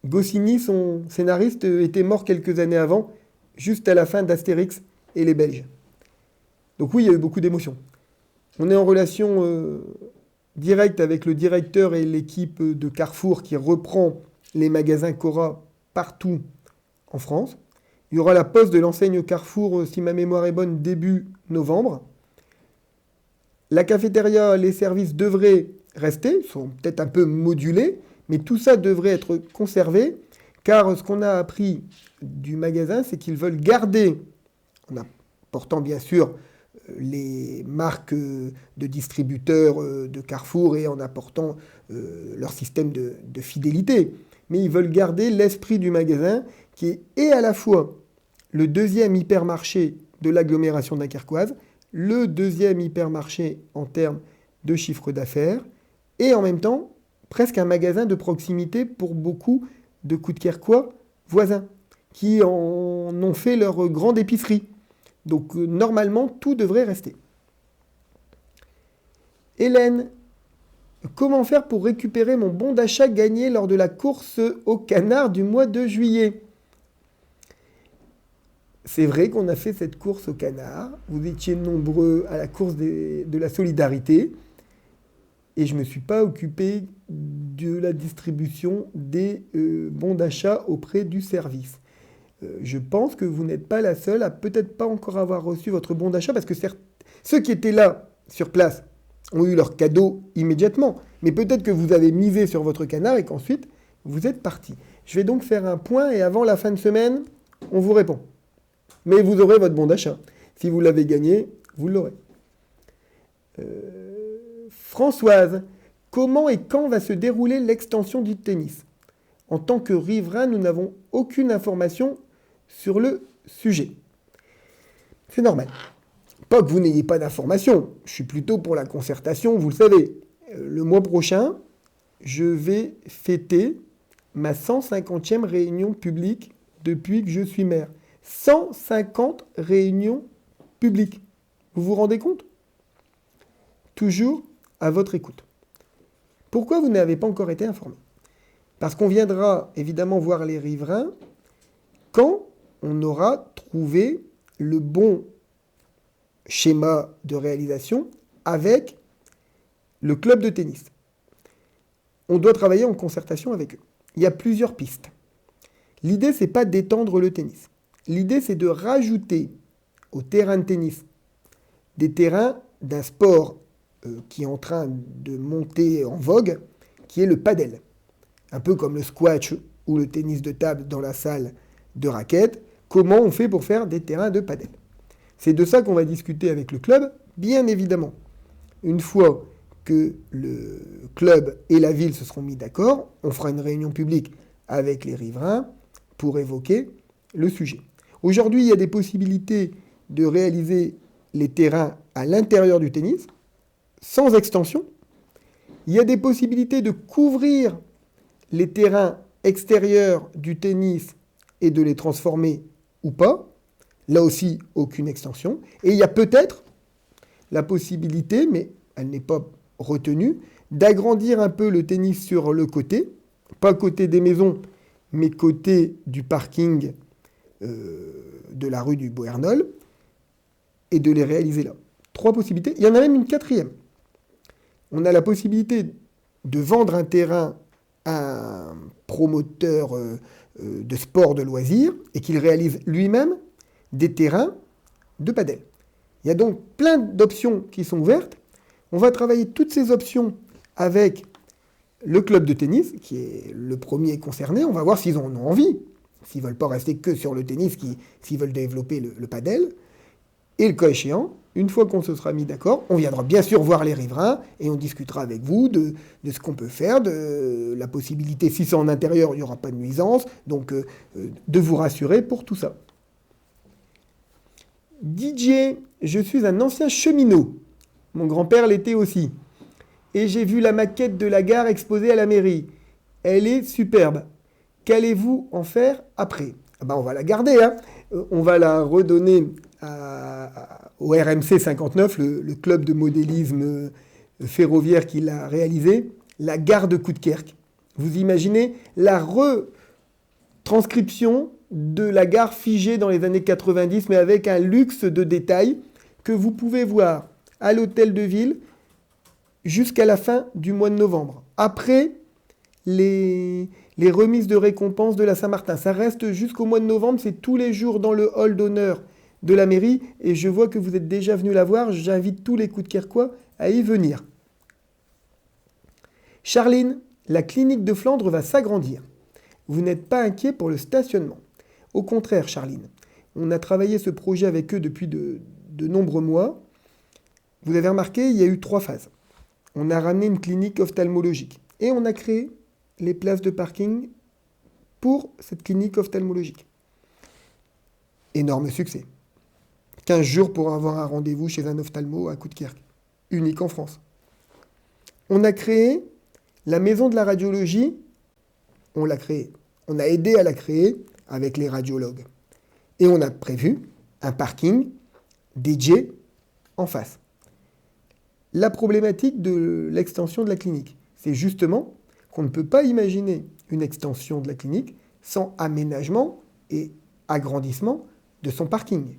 Goscinny, son scénariste, était mort quelques années avant, juste à la fin d'Astérix et les Belges. Donc oui, il y a eu beaucoup d'émotions. On est en relation directe avec le directeur et l'équipe de Carrefour qui reprend les magasins Cora partout en France. Il y aura la pose de l'enseigne Carrefour, si ma mémoire est bonne, début novembre. La cafétéria, les services devraient rester, sont peut-être un peu modulés, mais tout ça devrait être conservé, car ce qu'on a appris du magasin, c'est qu'ils veulent garder, en apportant bien sûr les marques de distributeurs de Carrefour et en apportant leur système de fidélité, mais ils veulent garder l'esprit du magasin qui est et à la fois le deuxième hypermarché de l'agglomération dunkerquoise, le deuxième hypermarché en termes de chiffre d'affaires, et en même temps, presque un magasin de proximité pour beaucoup de Coudekerquois voisins, qui en ont fait leur grande épicerie. Donc normalement, tout devrait rester. Hélène, comment faire pour récupérer mon bon d'achat gagné lors de la course au canard du mois de juillet? C'est vrai qu'on a fait cette course au canard. Vous étiez nombreux à la course de la solidarité. Et je ne me suis pas occupé de la distribution des bons d'achat auprès du service. Je pense que vous n'êtes pas la seule à peut-être pas encore avoir reçu votre bon d'achat parce que ceux qui étaient là, sur place, ont eu leur cadeau immédiatement. Mais peut-être que vous avez misé sur votre canard et qu'ensuite, vous êtes parti. Je vais donc faire un point et avant la fin de semaine, on vous répond. Mais vous aurez votre bon d'achat. Si vous l'avez gagné, vous l'aurez. Françoise, comment et quand va se dérouler l'extension du tennis? En tant que riverain, nous n'avons aucune information sur le sujet. C'est normal. Pas que vous n'ayez pas d'informations. Je suis plutôt pour la concertation, vous le savez. Le mois prochain, je vais fêter ma 150e réunion publique depuis que je suis maire. 150 réunions publiques. Vous vous rendez compte? Toujours à votre écoute. Pourquoi vous n'avez pas encore été informé? Parce qu'on viendra évidemment voir les riverains quand on aura trouvé le bon schéma de réalisation avec le club de tennis. On doit travailler en concertation avec eux. Il y a plusieurs pistes. L'idée, c'est pas d'étendre le tennis. L'idée, c'est de rajouter au terrain de tennis des terrains d'un sport qui est en train de monter en vogue, qui est le padel. Un peu comme le squash ou le tennis de table dans la salle de raquettes. Comment on fait pour faire des terrains de padel? C'est de ça qu'on va discuter avec le club, bien évidemment. Une fois que le club et la ville se seront mis d'accord, on fera une réunion publique avec les riverains pour évoquer le sujet. Aujourd'hui, il y a des possibilités de réaliser les terrains à l'intérieur du tennis, sans extension. Il y a des possibilités de couvrir les terrains extérieurs du tennis et de les transformer ou pas. Là aussi, aucune extension. Et il y a peut-être la possibilité, mais elle n'est pas retenue, d'agrandir un peu le tennis sur le côté, pas côté des maisons, mais côté du parking de la rue du Boernol, et de les réaliser là. 3 possibilités. Il y en a même une 4e. On a la possibilité de vendre un terrain à un promoteur de sport de loisirs et qu'il réalise lui-même des terrains de padel. Il y a donc plein d'options qui sont ouvertes. On va travailler toutes ces options avec le club de tennis, qui est le premier concerné. On va voir s'ils en ont envie, s'ils ne veulent pas rester que sur le tennis, s'ils veulent développer le padel. Et le cas échéant, une fois qu'on se sera mis d'accord, on viendra bien sûr voir les riverains et on discutera avec vous de ce qu'on peut faire, de la possibilité, si c'est en intérieur, il n'y aura pas de nuisance, donc de vous rassurer pour tout ça. DJ, je suis un ancien cheminot. Mon grand-père l'était aussi. Et j'ai vu la maquette de la gare exposée à la mairie. Elle est superbe. Qu'allez-vous en faire après ? On va la garder, hein. On va la redonner au RMC 59, le club de modélisme ferroviaire qui l'a réalisé, la gare de Coudekerque. Vous imaginez la retranscription de la gare figée dans les années 90, mais avec un luxe de détails que vous pouvez voir à l'hôtel de ville jusqu'à la fin du mois de novembre. Après, les remises de récompenses de la Saint-Martin. Ça reste jusqu'au mois de novembre, c'est tous les jours dans le hall d'honneur de la mairie, et je vois que vous êtes déjà venus la voir, j'invite tous les Coudekerquois à y venir. Charline, la clinique de Flandre va s'agrandir. Vous n'êtes pas inquiet pour le stationnement. Au contraire, Charline, on a travaillé ce projet avec eux depuis de nombreux mois. Vous avez remarqué, il y a eu 3 phases. On a ramené une clinique ophtalmologique et on a créé les places de parking pour cette clinique ophtalmologique. Énorme succès. 15 jours pour avoir un rendez-vous chez un ophtalmo à Coudekerque. Unique en France. On a créé la maison de la radiologie. On l'a créée. On a aidé à la créer avec les radiologues. Et on a prévu un parking dédié en face. La problématique de l'extension de la clinique, c'est justement qu'on ne peut pas imaginer une extension de la clinique sans aménagement et agrandissement de son parking.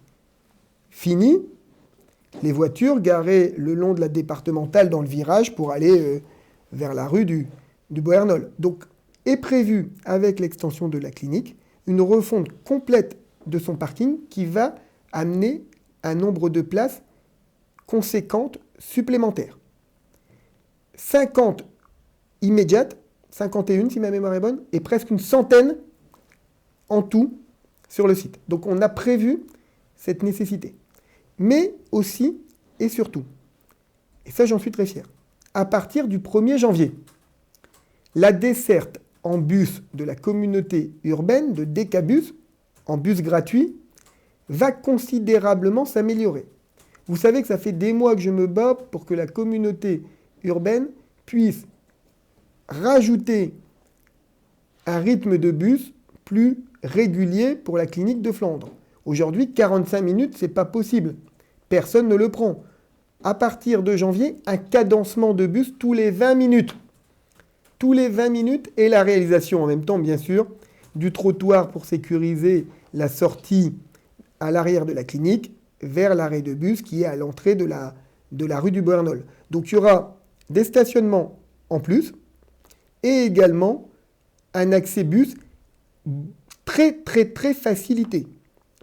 Fini les voitures garées le long de la départementale dans le virage pour aller vers la rue du Beauhernol. Donc, est prévu avec l'extension de la clinique une refonte complète de son parking qui va amener un nombre de places conséquentes supplémentaires. 50 immédiates, 51 si ma mémoire est bonne, et presque une centaine en tout sur le site. Donc on a prévu cette nécessité. Mais aussi et surtout, et ça j'en suis très fier, à partir du 1er janvier, la desserte en bus de la communauté urbaine de Decabus, en bus gratuit, va considérablement s'améliorer. Vous savez que ça fait des mois que je me bats pour que la communauté urbaine puisse rajouter un rythme de bus plus régulier pour la clinique de Flandre. Aujourd'hui, 45 minutes, c'est pas possible. Personne ne le prend. À partir de janvier, un cadencement de bus tous les 20 minutes. Tous les 20 minutes et la réalisation en même temps, bien sûr, du trottoir pour sécuriser la sortie à l'arrière de la clinique vers l'arrêt de bus qui est à l'entrée de la rue du Beauhernol. Donc il y aura des stationnements en plus et également un accès bus très très très facilité.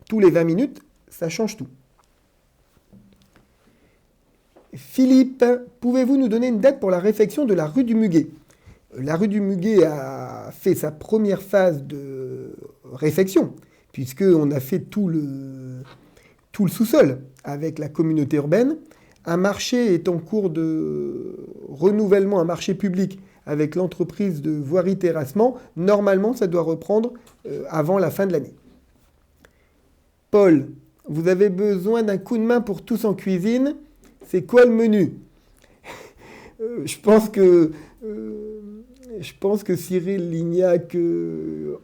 Tous les 20 minutes, ça change tout. Philippe, pouvez-vous nous donner une date pour la réfection de la rue du Muguet ? La rue du Muguet a fait sa première phase de réfection, puisqu'on a fait tout le sous-sol avec la communauté urbaine. Un marché est en cours de renouvellement, un marché public avec l'entreprise de voirie terrassement. Normalement, ça doit reprendre avant la fin de l'année. Paul, vous avez besoin d'un coup de main pour tous en cuisine. C'est quoi le menu ? Je pense que Cyril Lignac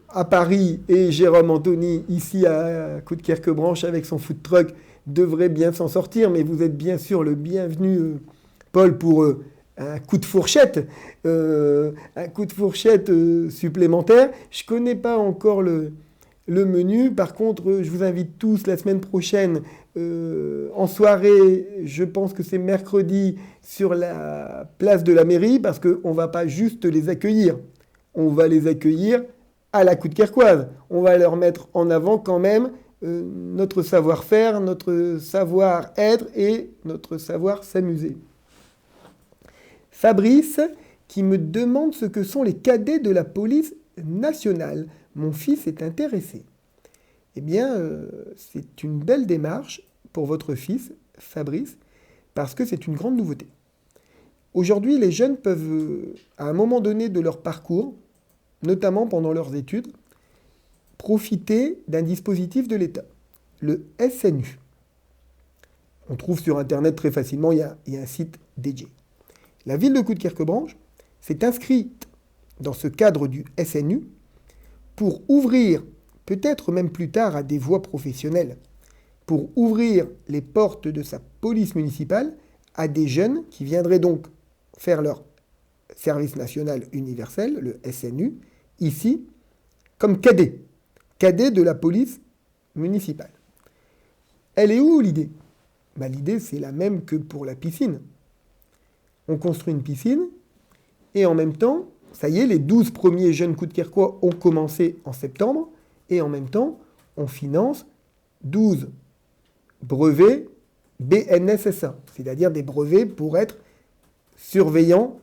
à Paris et Jérôme Anthony ici à Coudekerque-Branche avec son food truck devraient bien s'en sortir, mais vous êtes bien sûr le bienvenu, Paul, pour un coup de fourchette, supplémentaire. Je ne connais pas encore le menu. Par contre, je vous invite tous la semaine prochaine en soirée, je pense que c'est mercredi, sur la place de la mairie, parce qu'on ne va pas juste les accueillir. On va les accueillir à la Coudekerquoise. On va leur mettre en avant quand même notre savoir-faire, notre savoir-être et notre savoir s'amuser. Fabrice qui me demande ce que sont les cadets de la police nationale. Mon fils est intéressé. Eh bien, c'est une belle démarche pour votre fils, Fabrice, parce que c'est une grande nouveauté. Aujourd'hui, les jeunes peuvent, à un moment donné de leur parcours, notamment pendant leurs études, profiter d'un dispositif de l'État, le SNU. On trouve sur Internet très facilement, il y a un site dédié. La ville de Coudekerque-Branche s'est inscrite dans ce cadre du SNU pour ouvrir, peut-être même plus tard à des voies professionnelles, pour ouvrir les portes de sa police municipale à des jeunes qui viendraient donc faire leur service national universel, le SNU, ici, comme cadets de la police municipale. Elle est où l'idée ? L'idée, c'est la même que pour la piscine. On construit une piscine, et en même temps, ça y est, les 12 premiers jeunes Coudekerquois ont commencé en septembre, et en même temps, on finance 12 brevets BNSSA, c'est-à-dire des brevets pour être surveillant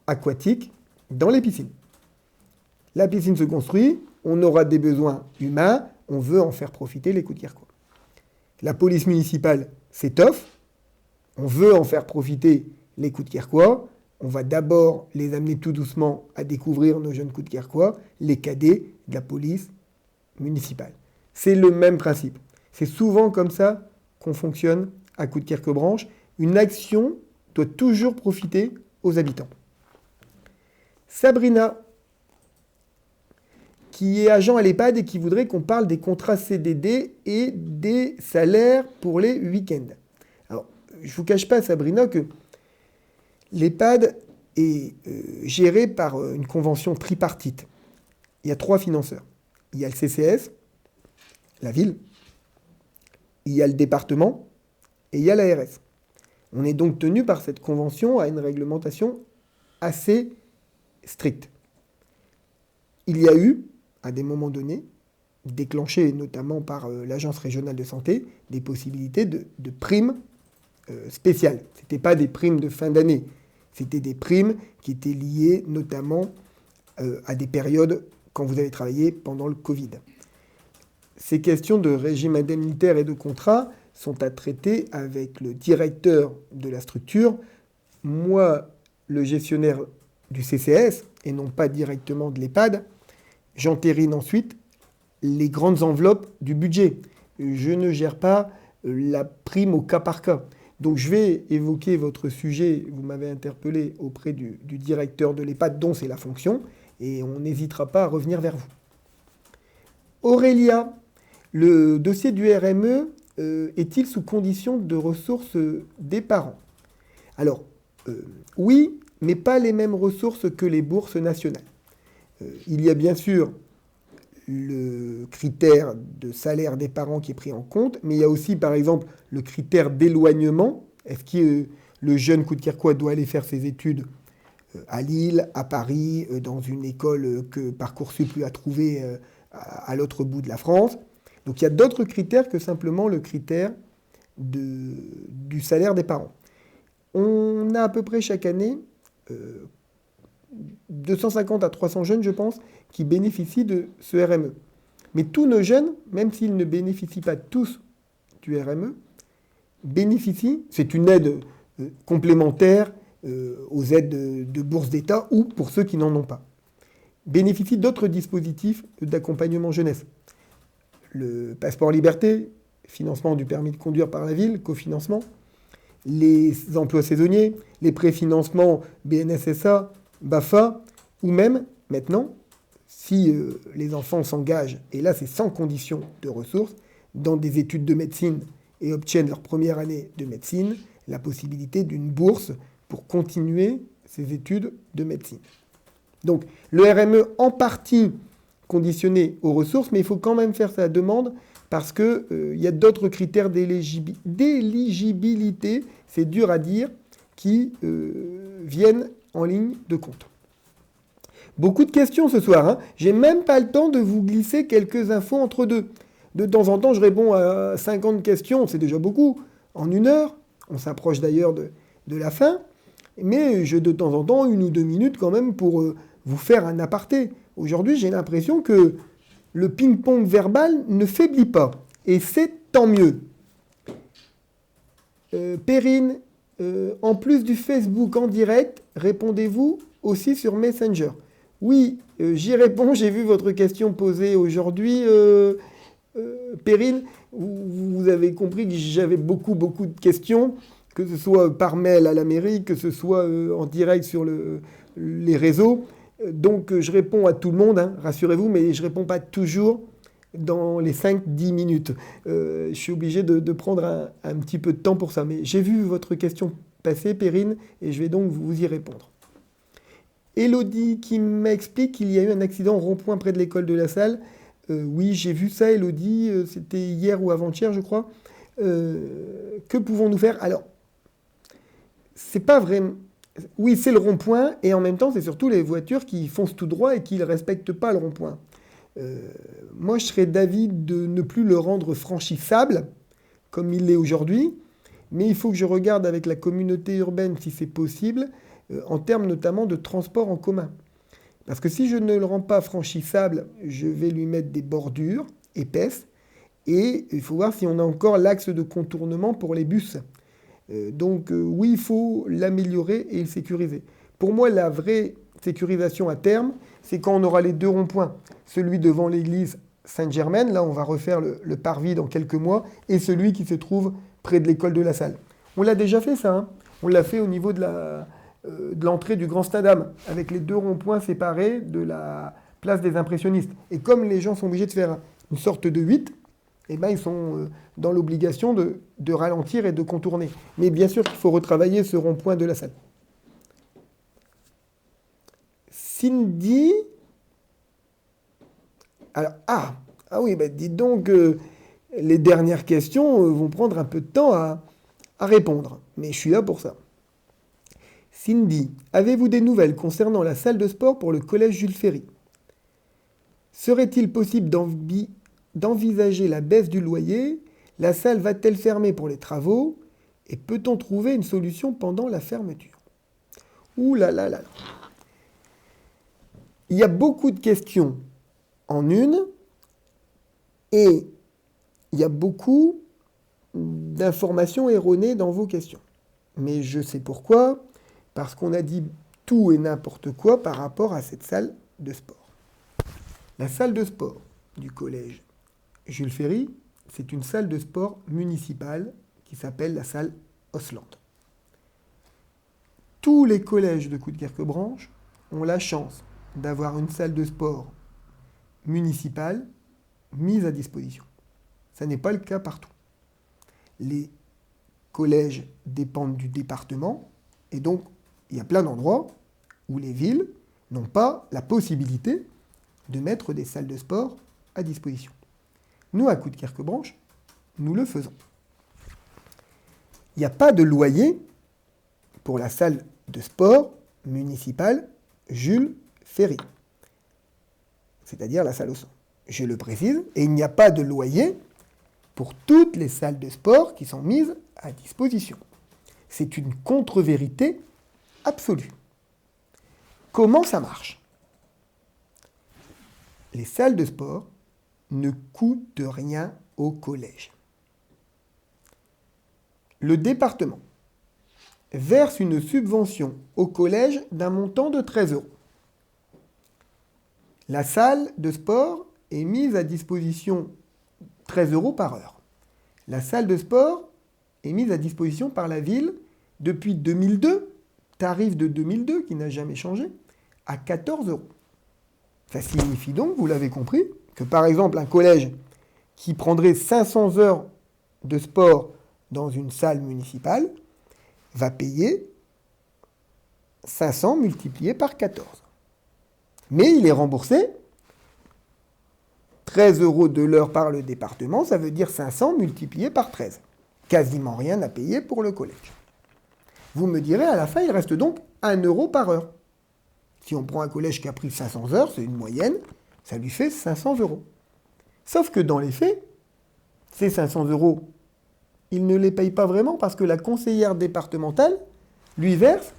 aquatique dans les piscines. La piscine se construit, on aura des besoins humains, on veut en faire profiter les Coudekerquois. La police municipale s'étoffe, on veut en faire profiter les Coudekerquois, on va d'abord les amener tout doucement à découvrir nos jeunes Coudekerquois, les cadets de la police municipale. C'est le même principe. C'est souvent comme ça qu'on fonctionne à Coudekerque-Branche. Une action doit toujours profiter aux habitants. Sabrina, qui est agent à l'EHPAD et qui voudrait qu'on parle des contrats CDD et des salaires pour les week-ends. Alors, je ne vous cache pas, Sabrina, que l'EHPAD est géré par une convention tripartite. Il y a 3 financeurs. Il y a le CCS, la ville, il y a le département et il y a l'ARS. On est donc tenu par cette convention à une réglementation assez stricte. Il y a eu, à des moments donnés, déclenché notamment par l'Agence régionale de santé, des possibilités de primes spéciales. Ce n'étaient pas des primes de fin d'année, c'était des primes qui étaient liées notamment à des périodes quand vous avez travaillé pendant le Covid. Ces questions de régime indemnitaire et de contrat sont à traiter avec le directeur de la structure, moi, le gestionnaire du CCS, et non pas directement de l'EHPAD. J'entérine ensuite les grandes enveloppes du budget. Je ne gère pas la prime au cas par cas. Donc je vais évoquer votre sujet, vous m'avez interpellé auprès du directeur de l'EHPAD, dont c'est la fonction, et on n'hésitera pas à revenir vers vous. Aurélia, le dossier du RME est-il sous condition de ressources des parents ? Alors, oui, mais pas les mêmes ressources que les bourses nationales. Il y a bien sûr le critère de salaire des parents qui est pris en compte, mais il y a aussi, par exemple, le critère d'éloignement. Est-ce que le jeune Coudekerquois doit aller faire ses études à Lille, à Paris, dans une école que Parcoursup lui a trouvée à l'autre bout de la France ? Donc il y a d'autres critères que simplement le critère du salaire des parents. On a à peu près chaque année 250 à 300 jeunes, je pense, qui bénéficient de ce RME. Mais tous nos jeunes, même s'ils ne bénéficient pas tous du RME, bénéficient, c'est une aide complémentaire aux aides de bourse d'État ou pour ceux qui n'en ont pas, bénéficient d'autres dispositifs d'accompagnement jeunesse. Le passeport liberté, financement du permis de conduire par la ville, cofinancement, les emplois saisonniers, les préfinancements BNSSA, BAFA, ou même, maintenant, si les enfants s'engagent, et là c'est sans condition de ressources, dans des études de médecine et obtiennent leur première année de médecine, la possibilité d'une bourse pour continuer ces études de médecine. Donc le RME en partie conditionné aux ressources, mais il faut quand même faire sa demande parce qu'il y a d'autres critères d'éligibilité, c'est dur à dire, qui viennent en ligne de compte. Beaucoup de questions ce soir, hein. J'ai même pas le temps de vous glisser quelques infos entre deux. De temps en temps, je réponds à 50 questions, c'est déjà beaucoup, en 1 heure. On s'approche d'ailleurs de la fin. Mais j'ai de temps en temps 1 ou 2 minutes quand même pour vous faire un aparté. Aujourd'hui, j'ai l'impression que le ping-pong verbal ne faiblit pas. Et c'est tant mieux. Perrine, en plus du Facebook en direct, répondez-vous aussi sur Messenger? Oui, j'y réponds. J'ai vu votre question posée aujourd'hui, Perrine. Vous avez compris que j'avais beaucoup de questions, que ce soit par mail à la mairie, que ce soit en direct sur les réseaux. Donc je réponds à tout le monde, hein, rassurez-vous, mais je ne réponds pas toujours dans les 5-10 minutes. Je suis obligé de prendre un petit peu de temps pour ça. Mais j'ai vu votre question passer, Perrine, et je vais donc vous y répondre. Elodie qui m'explique qu'il y a eu un accident au rond-point près de l'école de la Salle. Oui, j'ai vu ça, Elodie. C'était hier ou avant-hier, je crois. Que pouvons-nous faire? Alors, c'est pas vraiment... Oui, c'est le rond-point, et en même temps, c'est surtout les voitures qui foncent tout droit et qui ne respectent pas le rond-point. Moi, je serais d'avis de ne plus le rendre franchissable, comme il l'est aujourd'hui, mais il faut que je regarde avec la communauté urbaine si c'est possible, en termes notamment de transport en commun. Parce que si je ne le rends pas franchissable, je vais lui mettre des bordures épaisses, et il faut voir si on a encore l'axe de contournement pour les bus. Donc oui, il faut l'améliorer et le sécuriser. Pour moi, la vraie sécurisation à terme, c'est quand on aura les 2 ronds-points. Celui devant l'église Sainte-Germaine, là on va refaire le parvis dans quelques mois, et celui qui se trouve près de l'école de la Salle. On l'a déjà fait ça, hein. On l'a fait au niveau de l'entrée du Grand Stade, avec les 2 ronds-points séparés de la place des impressionnistes. Et comme les gens sont obligés de faire une sorte de 8, eh ben, ils sont dans l'obligation de ralentir et de contourner. Mais bien sûr qu'il faut retravailler ce rond-point de la Salle. Cindy... Alors, oui, dites donc, les dernières questions vont prendre un peu de temps à répondre. Mais je suis là pour ça. Cindy, avez-vous des nouvelles concernant la salle de sport pour le collège Jules Ferry? Serait-il possible d'envisager la baisse du loyer? La salle va-t-elle fermer pour les travaux? Et peut-on trouver une solution pendant la fermeture? Ouh là là là. Il y a beaucoup de questions en une, et il y a beaucoup d'informations erronées dans vos questions. Mais je sais pourquoi, parce qu'on a dit tout et n'importe quoi par rapport à cette salle de sport. La salle de sport du collège Jules Ferry, c'est une salle de sport municipale qui s'appelle la salle Osland. Tous les collèges de Coudekerque-Branche ont la chance d'avoir une salle de sport municipale mise à disposition. Ça n'est pas le cas partout. Les collèges dépendent du département, et donc il y a plein d'endroits où les villes n'ont pas la possibilité de mettre des salles de sport à disposition. Nous, à Coudekerque-Branche, nous le faisons. Il n'y a pas de loyer pour la salle de sport municipale Jules Ferry, c'est-à-dire la salle au centre. Je le précise, et il n'y a pas de loyer pour toutes les salles de sport qui sont mises à disposition. C'est une contre-vérité absolue. Comment ça marche? Les salles de sport ne coûtent rien au collège. Le département verse une subvention au collège d'un montant de 13 €. La salle de sport est mise à disposition 13 € par heure. La salle de sport est mise à disposition par la ville depuis 2002, tarif de 2002 qui n'a jamais changé, à 14 €. Ça signifie donc, vous l'avez compris, que par exemple un collège qui prendrait 500 heures de sport dans une salle municipale va payer 500 multiplié par 14. Mais il est remboursé 13 € de l'heure par le département, ça veut dire 500 multiplié par 13. Quasiment rien à payer pour le collège. Vous me direz, à la fin, il reste donc 1 € par heure. Si on prend un collège qui a pris 500 heures, c'est une moyenne, ça lui fait 500 €. Sauf que dans les faits, ces 500 €, il ne les paye pas vraiment parce que la conseillère départementale lui verse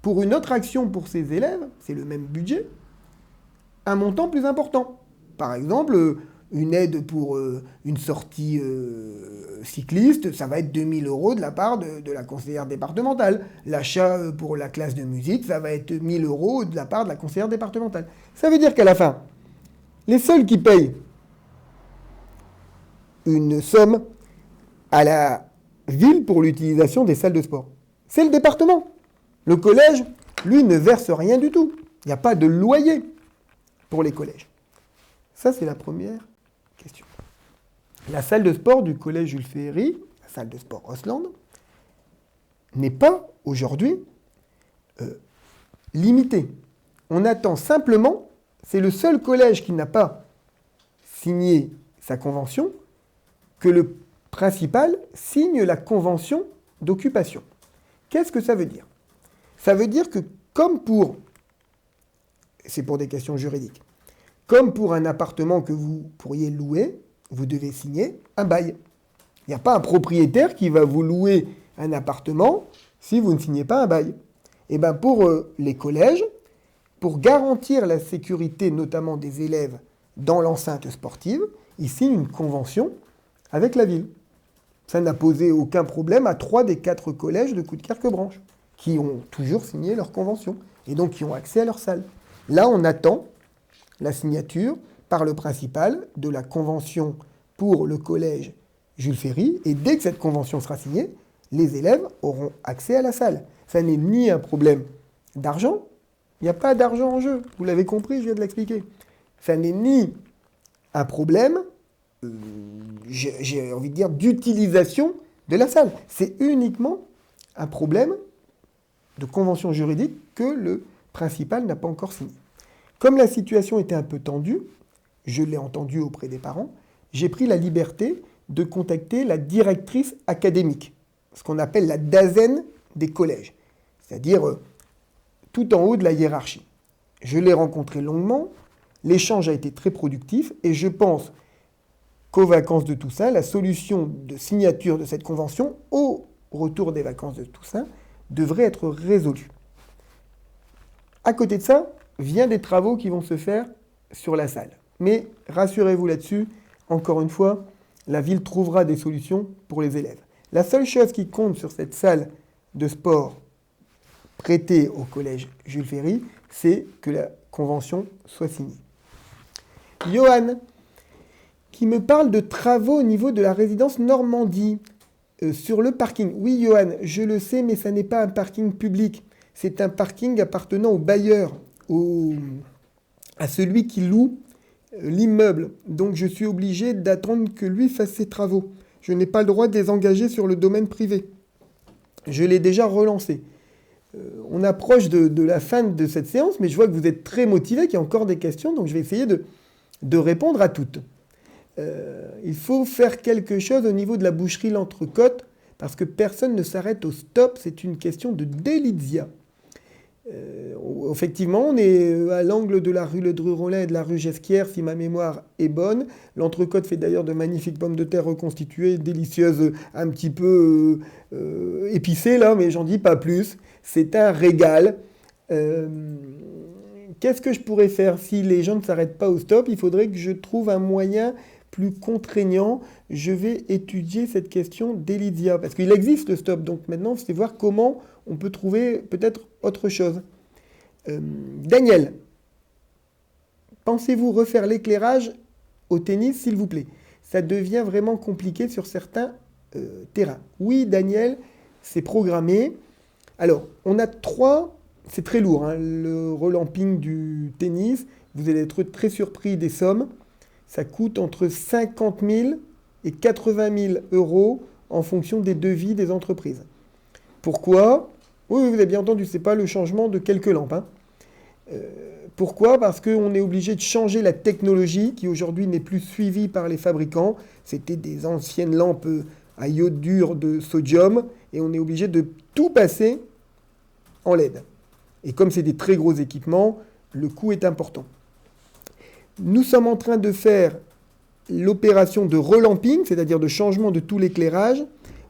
pour une autre action pour ces élèves, c'est le même budget, un montant plus important. Par exemple, une aide pour une sortie cycliste, ça va être 2 000 € de la part de la conseillère départementale. L'achat pour la classe de musique, ça va être 1 000 € de la part de la conseillère départementale. Ça veut dire qu'à la fin, les seuls qui payent une somme à la ville pour l'utilisation des salles de sport, c'est le département. Le collège, lui, ne verse rien du tout. Il n'y a pas de loyer pour les collèges. Ça, c'est la première question. La salle de sport du collège Jules Ferry, la salle de sport Osland, n'est pas aujourd'hui limitée. On attend simplement, c'est le seul collège qui n'a pas signé sa convention, que le principal signe la convention d'occupation. Qu'est-ce que ça veut dire? Ça veut dire que comme pour, c'est pour des questions juridiques, comme pour un appartement que vous pourriez louer, vous devez signer un bail. Il n'y a pas un propriétaire qui va vous louer un appartement si vous ne signez pas un bail. Et bien pour les collèges, pour garantir la sécurité notamment des élèves dans l'enceinte sportive, ils signent une convention avec la ville. Ça n'a posé aucun problème à 3 des 4 collèges de Coudekerque-Branche, qui ont toujours signé leur convention, et donc qui ont accès à leur salle. Là, on attend la signature par le principal de la convention pour le collège Jules Ferry, et dès que cette convention sera signée, les élèves auront accès à la salle. Ça n'est ni un problème d'argent, il n'y a pas d'argent en jeu, vous l'avez compris, je viens de l'expliquer. Ça n'est ni un problème, j'ai envie de dire, d'utilisation de la salle. C'est uniquement un problème de convention juridique que le principal n'a pas encore signé. Comme la situation était un peu tendue, je l'ai entendu auprès des parents, j'ai pris la liberté de contacter la directrice académique, ce qu'on appelle la DAZEN des collèges, c'est-à-dire tout en haut de la hiérarchie. Je l'ai rencontrée longuement, l'échange a été très productif et je pense qu'aux vacances de Toussaint, la solution de signature de cette convention, au retour des vacances de Toussaint, devrait être résolue. À côté de ça, vient des travaux qui vont se faire sur la salle. Mais rassurez-vous là-dessus, encore une fois, la ville trouvera des solutions pour les élèves. La seule chose qui compte sur cette salle de sport prêtée au collège Jules Ferry, c'est que la convention soit signée. Johan, qui me parle de travaux au niveau de la résidence Normandie, sur le parking. Oui, Johan, je le sais, mais ça n'est pas un parking public. C'est un parking appartenant au bailleur, à celui qui loue l'immeuble. Donc je suis obligé d'attendre que lui fasse ses travaux. Je n'ai pas le droit de les engager sur le domaine privé. Je l'ai déjà relancé. On approche de la fin de cette séance, mais je vois que vous êtes très motivés, qu'il y a encore des questions, donc je vais essayer de répondre à toutes. Il faut faire quelque chose au niveau de la boucherie L'Entrecôte, parce que personne ne s'arrête au stop, c'est une question de Délizia. Effectivement, on est à l'angle de la rue Le Dru-Rollin et de la rue Gesquière, si ma mémoire est bonne. L'Entrecôte fait d'ailleurs de magnifiques pommes de terre reconstituées, délicieuses, un petit peu épicées là, mais j'en dis pas plus. C'est un régal. Qu'est-ce que je pourrais faire si les gens ne s'arrêtent pas au stop? Il faudrait que je trouve un moyen plus contraignant. Je vais étudier cette question d'Elysia, parce qu'il existe le stop. Donc maintenant, c'est voir comment on peut trouver peut-être autre chose. Daniel, pensez-vous refaire l'éclairage au tennis, s'il vous plaît? Ça devient vraiment compliqué sur certains terrains. Oui, Daniel, c'est programmé. Alors, on a 3... C'est très lourd, hein, le relamping du tennis. Vous allez être très surpris des sommes. Ça coûte entre 50 000 et 80 000 euros en fonction des devis des entreprises. Pourquoi? Oui, vous avez bien entendu, ce n'est pas le changement de quelques lampes. Hein. Pourquoi? Parce qu'on est obligé de changer la technologie qui aujourd'hui n'est plus suivie par les fabricants. C'était des anciennes lampes à iodure de sodium et on est obligé de tout passer en LED. Et comme c'est des très gros équipements, le coût est important. Nous sommes en train de faire l'opération de relamping, c'est-à-dire de changement de tout l'éclairage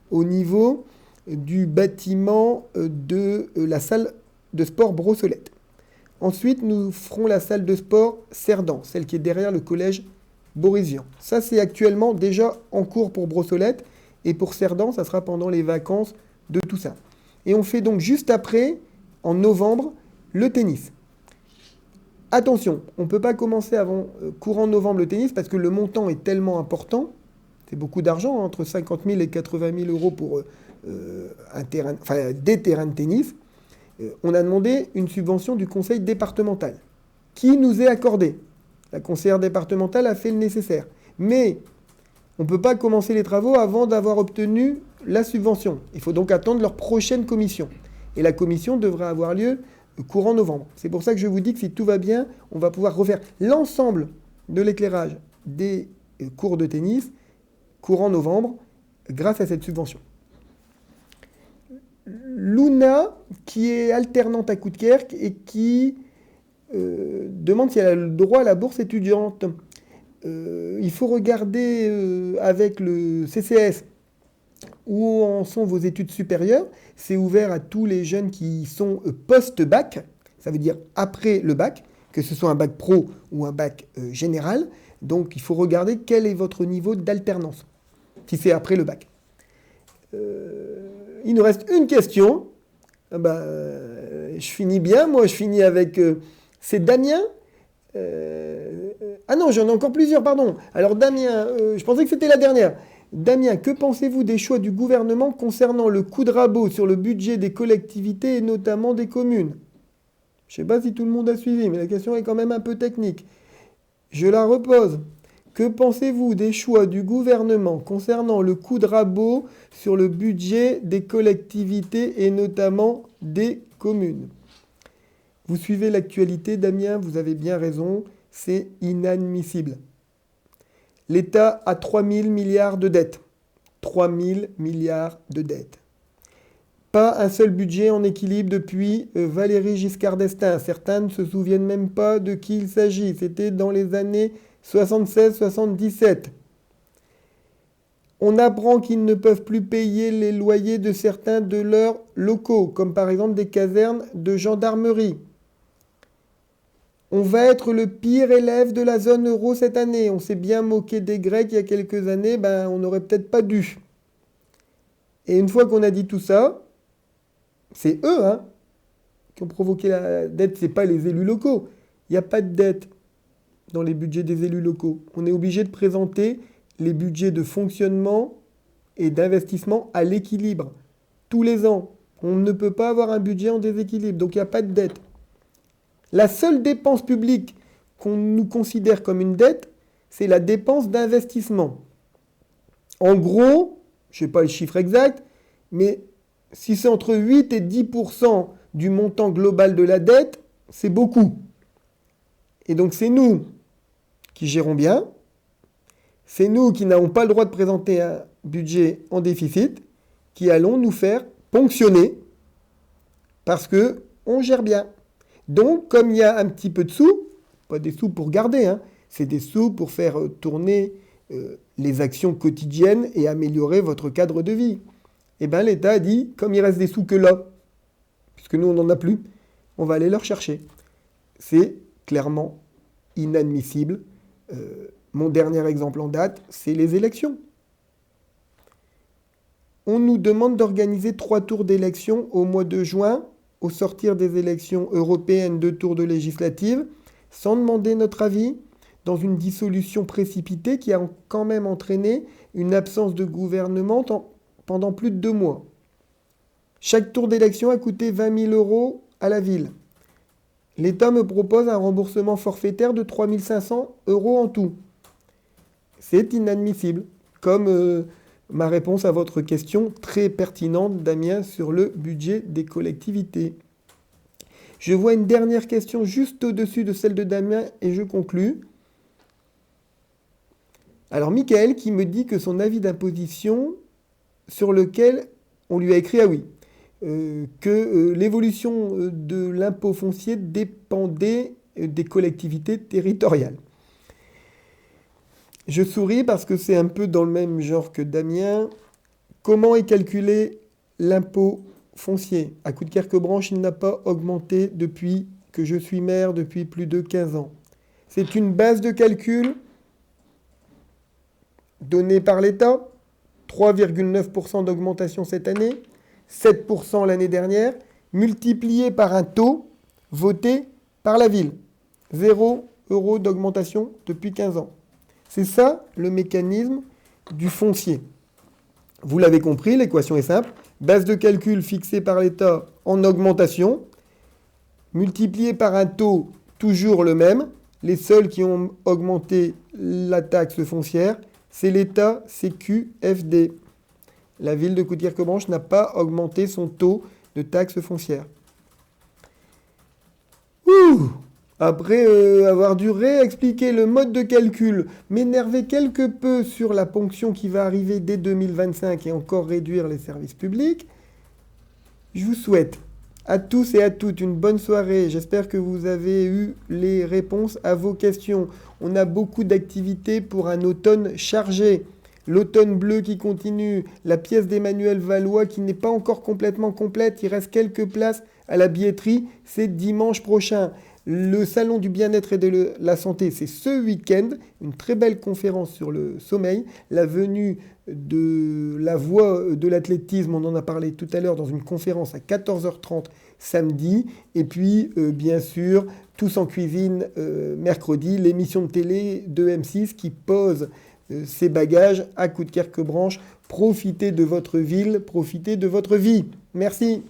au niveau du bâtiment de la salle de sport Brossolette. Ensuite, nous ferons la salle de sport Cerdan, celle qui est derrière le collège Boris-Vian. Ça, c'est actuellement déjà en cours pour Brossolette. Et pour Cerdan, ça sera pendant les vacances de Toussaint. Et on fait donc juste après, en novembre, le tennis. Attention, on ne peut pas commencer avant courant novembre le tennis parce que le montant est tellement important. C'est beaucoup d'argent, hein, entre 50 000 et 80 000 euros pour des terrains de tennis. On a demandé une subvention du conseil départemental qui nous est accordée. La conseillère départementale a fait le nécessaire. Mais on ne peut pas commencer les travaux avant d'avoir obtenu la subvention. Il faut donc attendre leur prochaine commission. Et la commission devra avoir lieu courant novembre. C'est pour ça que je vous dis que si tout va bien, on va pouvoir refaire l'ensemble de l'éclairage des cours de tennis courant novembre grâce à cette subvention. Luna, qui est alternante à Coudekerque et qui demande si elle a le droit à la bourse étudiante. Il faut regarder avec le CCS où en sont vos études supérieures. C'est ouvert à tous les jeunes qui sont post-bac, ça veut dire après le bac, que ce soit un bac pro ou un bac général. Donc il faut regarder quel est votre niveau d'alternance, si c'est après le bac. Il nous reste une question. Je finis bien, moi je finis avec... c'est Damien. Ah non, j'en ai encore plusieurs, pardon. Alors Damien, je pensais que c'était la dernière. Damien, que pensez-vous des choix du gouvernement concernant le coup de rabot sur le budget des collectivités et notamment des communes? Je ne sais pas si tout le monde a suivi, mais la question est quand même un peu technique. Je la repose. Que pensez-vous des choix du gouvernement concernant le coup de rabot sur le budget des collectivités et notamment des communes? Vous suivez l'actualité, Damien, vous avez bien raison, c'est inadmissible. L'État a 3 000 milliards de dettes. 3 000 milliards de dettes. Pas un seul budget en équilibre depuis Valéry Giscard d'Estaing. Certains ne se souviennent même pas de qui il s'agit. C'était dans les années 76-77. On apprend qu'ils ne peuvent plus payer les loyers de certains de leurs locaux, comme par exemple des casernes de gendarmerie. On va être le pire élève de la zone euro cette année. On s'est bien moqué des Grecs il y a quelques années, on n'aurait peut-être pas dû. Et une fois qu'on a dit tout ça, c'est eux qui ont provoqué la dette, c'est pas les élus locaux. Il n'y a pas de dette dans les budgets des élus locaux. On est obligé de présenter les budgets de fonctionnement et d'investissement à l'équilibre. Tous les ans, on ne peut pas avoir un budget en déséquilibre, donc il n'y a pas de dette. La seule dépense publique qu'on nous considère comme une dette, c'est la dépense d'investissement. En gros, je ne sais pas le chiffre exact, mais si c'est entre 8 et 10% du montant global de la dette, c'est beaucoup. Et donc c'est nous qui gérons bien, c'est nous qui n'avons pas le droit de présenter un budget en déficit, qui allons nous faire ponctionner parce qu'on gère bien. Donc, comme il y a un petit peu de sous, pas des sous pour garder, c'est des sous pour faire tourner les actions quotidiennes et améliorer votre cadre de vie. Eh bien, l'État a dit, comme il reste des sous que là, puisque nous, on n'en a plus, on va aller leur chercher. C'est clairement inadmissible. Mon dernier exemple en date, c'est les élections. On nous demande d'organiser 3 tours d'élections au mois de juin, au sortir des élections européennes, 2 tours de législatives, sans demander notre avis, dans une dissolution précipitée qui a quand même entraîné une absence de gouvernement pendant plus de 2 mois. Chaque tour d'élection a coûté 20 000 € à la ville. L'État me propose un remboursement forfaitaire de 3 500 € en tout. C'est inadmissible, comme ma réponse à votre question très pertinente, Damien, sur le budget des collectivités. Je vois une dernière question juste au-dessus de celle de Damien et je conclus. Alors, Michael qui me dit que son avis d'imposition sur lequel on lui a écrit que l'évolution de l'impôt foncier dépendait des collectivités territoriales. Je souris parce que c'est un peu dans le même genre que Damien. Comment est calculé l'impôt foncier. À Coudekerque-Branche, il n'a pas augmenté depuis que je suis maire, depuis plus de 15 ans. C'est une base de calcul donnée par l'État. 3,9% d'augmentation cette année, 7% l'année dernière, multiplié par un taux voté par la ville. 0 € d'augmentation depuis 15 ans. C'est ça le mécanisme du foncier. Vous l'avez compris, l'équation est simple. Base de calcul fixée par l'État en augmentation, multiplié par un taux toujours le même. Les seuls qui ont augmenté la taxe foncière, c'est l'État CQFD. La ville de Coudekerque-Branche n'a pas augmenté son taux de taxe foncière. Après avoir dû réexpliquer le mode de calcul, m'énerver quelque peu sur la ponction qui va arriver dès 2025 et encore réduire les services publics, je vous souhaite à tous et à toutes une bonne soirée. J'espère que vous avez eu les réponses à vos questions. On a beaucoup d'activités pour un automne chargé. L'automne bleu qui continue, la pièce d'Emmanuel Valois qui n'est pas encore complètement complète, il reste quelques places à la billetterie, c'est dimanche prochain. Le salon du bien-être et de la santé, c'est ce week-end, une très belle conférence sur le sommeil, la venue de la voix de l'athlétisme, on en a parlé tout à l'heure dans une conférence à 14h30 samedi, et puis bien sûr, Tous en cuisine mercredi, l'émission de télé de M6 qui pose ses bagages à Coudekerque-Branche. Profitez de votre ville, profitez de votre vie. Merci.